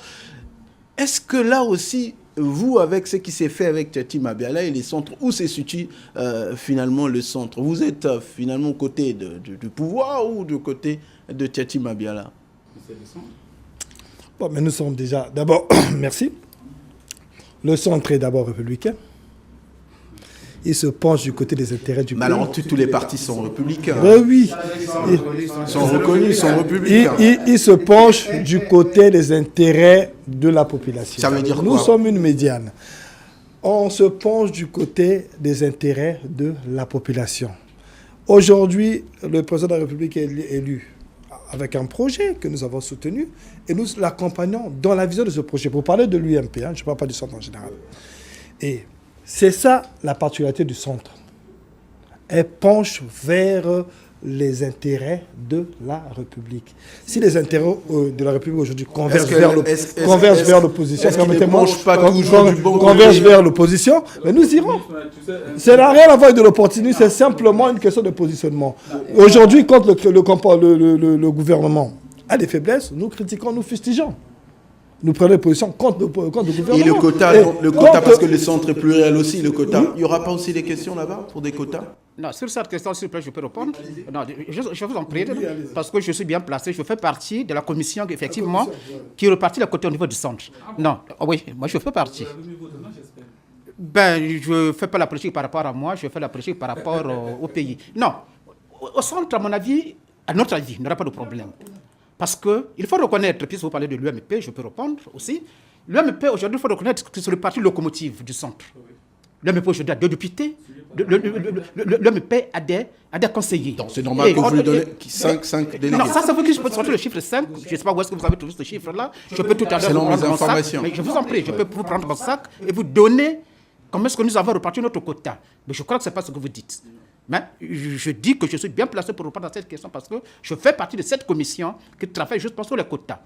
Est-ce que là aussi, vous, avec ce qui s'est fait avec Tchati Mabiala et les centres, où se situe finalement le centre? Vous êtes finalement au côté du pouvoir ou du côté de Tchati Mabiala? Bon, mais nous sommes déjà... D'abord, merci. Le centre est d'abord républicain. Il se penche du côté des intérêts du pays. Mais alors, tous les partis sont républicains. Oui. Ils sont reconnus, ils sont républicains. Il se penche du côté des intérêts de la population. Ça veut dire quoi? Nous sommes une médiane. On se penche du côté des intérêts de la population. Aujourd'hui, le président de la République est élu avec un projet que nous avons soutenu et nous l'accompagnons dans la vision de ce projet. Pour parler de l'UMP, je ne parle pas du centre en général. Et c'est ça la particularité du centre. Elle penche vers les intérêts de la République. Si les intérêts de la République aujourd'hui convergent vers l'opposition, convergent vers l'opposition, mais nous irons. Ça n'a rien à voir avec de l'opportunisme, c'est simplement une question de positionnement. Aujourd'hui, quand le gouvernement a des faiblesses, nous critiquons, nous fustigeons. Nous prenons position contre le gouvernement. Et le quota, parce que le centre est pluriel aussi, le quota. Il n'y aura pas aussi des questions là-bas pour des quotas? Non, sur cette question, s'il vous plaît, je peux répondre. Non, je vous en prie, parce que je suis bien placé. Je fais partie de la commission, effectivement, qui repartit le côté au niveau du centre. Non, oui, moi je fais partie. Je ne fais pas la politique par rapport à moi, je fais la politique par rapport au pays. Non, au centre, à mon avis, à notre avis, il n'y aura pas de problème. Parce qu'il faut reconnaître, puisque vous parlez de l'UMP, je peux répondre aussi. L'UMP, aujourd'hui, il faut reconnaître que c'est le parti locomotive du centre. L'UMP, aujourd'hui, a 2 députés. L'UMP a des conseillers. Donc, c'est normal que vous lui donnez 5 délégués. Non, ça veut dire que je peux sortir le chiffre 5. Je ne sais pas où est-ce que vous avez trouvé ce chiffre-là. Je peux tout à l'heure vous prendre mon sac. Mais je vous en prie, je peux vous prendre mon sac et vous donner comment est-ce que nous avons reparti notre quota. Mais je crois que ce n'est pas ce que vous dites. Mais je dis que je suis bien placé pour répondre à cette question parce que je fais partie de cette commission qui travaille justement sur les quotas.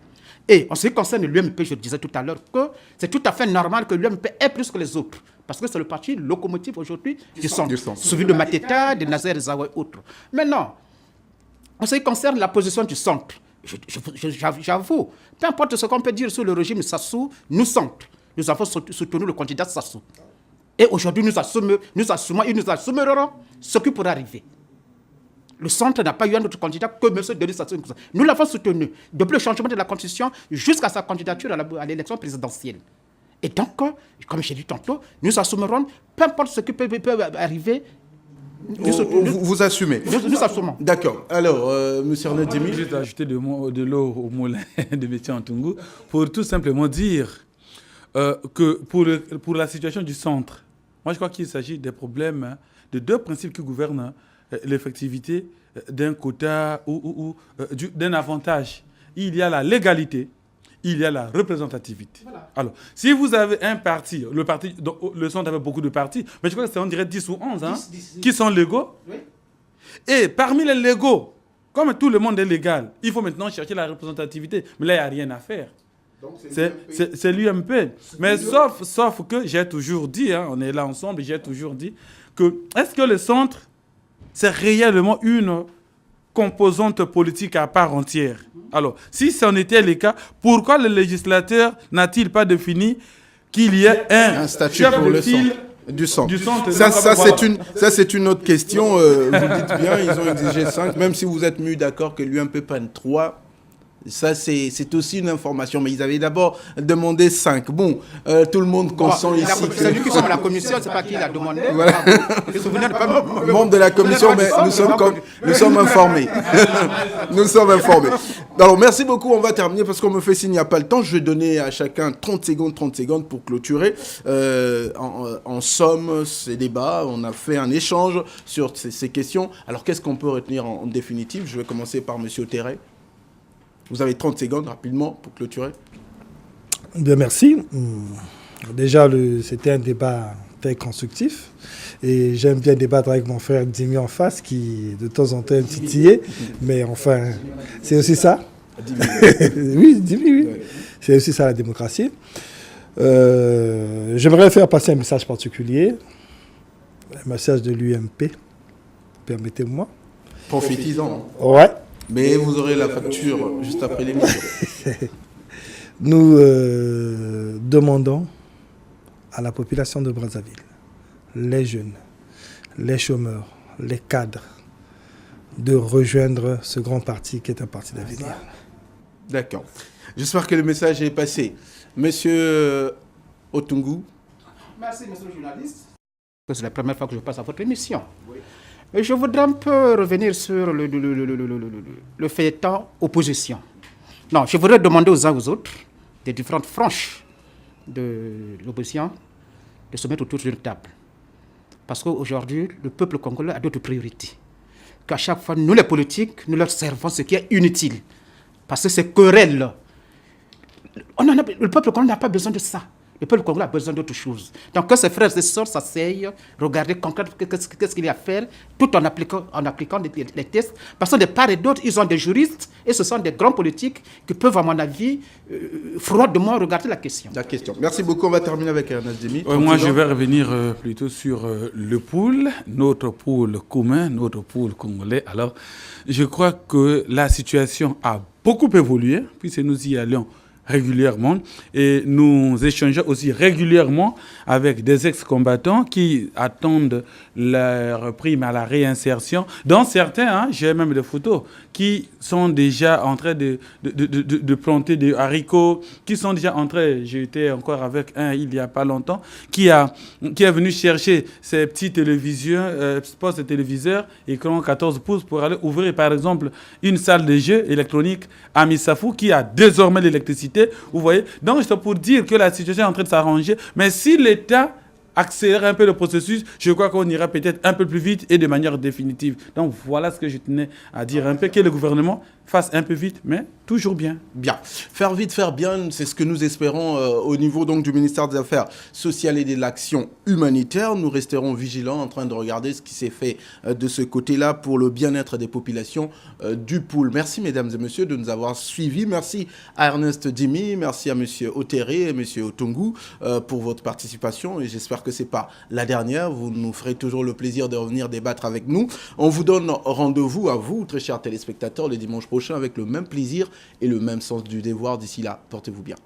Et en ce qui concerne l'UMP, je disais tout à l'heure que c'est tout à fait normal que l'UMP ait plus que les autres. Parce que c'est le parti locomotive aujourd'hui du centre. Suivi de Mateta, de Nazer Zawa et autres. Maintenant, en ce qui concerne la position du centre, j'avoue, peu importe ce qu'on peut dire sur le régime Sassou, nous centre, nous avons soutenu le candidat Sassou. Et aujourd'hui, nous assumons et nous assumerons ce qui pourrait arriver. Le centre n'a pas eu un autre candidat que M. Denis Sassou. Nous l'avons soutenu depuis le changement de la Constitution jusqu'à sa candidature à l'élection présidentielle. Et donc, comme j'ai dit tantôt, nous assumerons, peu importe ce qui peut arriver. Vous assumez. Nous assumons. D'accord. Alors, M. Arnaud Djimi. Je vais ajouter de l'eau au moulin de Métier Antungu pour tout simplement dire que pour la situation du centre, moi je crois qu'il s'agit des problèmes, de 2 principes qui gouvernent l'effectivité d'un quota ou d'un avantage. Il y a la légalité, il y a la représentativité. Voilà. Alors, si vous avez un parti, le centre avait beaucoup de partis, mais je crois que c'est on dirait 10 ou 11 10, qui sont légaux. Oui. Et parmi les légaux, comme tout le monde est légal, il faut maintenant chercher la représentativité. Mais là, il n'y a rien à faire. C'est l'UMP. Mais sauf que j'ai toujours dit, hein, on est là ensemble, j'ai toujours dit que est-ce que le centre, c'est réellement une composante politique à part entière? Alors, si c'en était le cas, pourquoi le législateur n'a-t-il pas défini qu'il y ait un statut chef pour de le file centre? du centre? Ça, c'est une autre question. Vous dites bien, ils ont exigé 5. Même si vous êtes mis d'accord que l'UMP prenne 3, ça, c'est aussi une information. Mais ils avaient d'abord demandé 5. Bon, tout le monde consent ici. C'est lui qui sommes à la commission, c'est pas qui l'a demandé. Voilà. Membre de la commission, mais nous sommes informés. Nous sommes informés. Alors, merci beaucoup. On va terminer parce qu'on me fait signe, il n'y a pas le temps. Je vais donner à chacun 30 secondes pour clôturer. En somme, ces débats, on a fait un échange sur ces questions. Alors, qu'est-ce qu'on peut retenir en définitive? Je vais commencer par M. Terret. Vous avez 30 secondes rapidement pour clôturer. Bien, merci. Déjà, c'était un débat très constructif. Et j'aime bien débattre avec mon frère Dimi en face, qui de temps en temps est titillé. Mais enfin, c'est aussi ça. Oui, Dimi, oui. C'est aussi ça la démocratie. J'aimerais faire passer un message particulier. Un message de l'UMP. Permettez-moi. Profitez-en. Ouais. Mais vous aurez la facture juste après l'émission. Nous demandons à la population de Brazzaville, les jeunes, les chômeurs, les cadres, de rejoindre ce grand parti qui est un parti d'avenir. D'accord. J'espère que le message est passé. Monsieur Otungu. Merci, monsieur le journaliste. C'est la première fois que je passe à votre émission. Oui. Et je voudrais un peu revenir sur le feuilleton opposition. Non, je voudrais demander aux uns aux autres, des différentes franges de l'opposition, de se mettre autour d'une table. Parce qu'aujourd'hui, le peuple congolais a d'autres priorités. Qu'à chaque fois, nous les politiques, nous leur servons ce qui est inutile. Parce que ces querelles, le peuple congolais n'a pas besoin de ça. Le peuple congolais a besoin d'autre chose. Donc, que ses frères et sœurs s'asseyent, regarder concrètement qu'est-ce qu'il y a à faire, tout en appliquant les tests. Parce que de part et d'autre, ils ont des juristes et ce sont des grands politiques qui peuvent, à mon avis, froidement regarder la question. Merci beaucoup. On va terminer avec Ernest Dimi. Moi, je vais revenir plutôt sur le pool, notre pool commun, notre pool congolais. Alors, je crois que la situation a beaucoup évolué, puisque nous y allons régulièrement et nous échangeons aussi régulièrement avec des ex-combattants qui attendent leur prime à la réinsertion. Dans certains, j'ai même des photos qui sont déjà en train de planter des haricots, qui sont déjà en train, j'étais encore avec un il n'y a pas longtemps, qui est venu chercher ses petits postes de téléviseurs, écran 14 pouces pour aller ouvrir par exemple une salle de jeux électronique à Missafou qui a désormais l'électricité. Vous voyez, donc c'est pour dire que la situation est en train de s'arranger. Mais si l'État accélère un peu le processus, je crois qu'on ira peut-être un peu plus vite et de manière définitive. Donc voilà ce que je tenais à dire un peu, que le gouvernement fasse un peu vite, mais toujours bien. Bien. Faire vite, faire bien, c'est ce que nous espérons au niveau donc, du ministère des Affaires sociales et de l'action humanitaire. Nous resterons vigilants en train de regarder ce qui s'est fait de ce côté-là pour le bien-être des populations du pool. Merci mesdames et messieurs de nous avoir suivis. Merci à Ernest Dimi, merci à monsieur Oteré et monsieur Otungu pour votre participation et j'espère que ce n'est pas la dernière. Vous nous ferez toujours le plaisir de revenir débattre avec nous. On vous donne rendez-vous à vous, très chers téléspectateurs, le dimanche prochain avec le même plaisir et le même sens du devoir. D'ici là, portez-vous bien.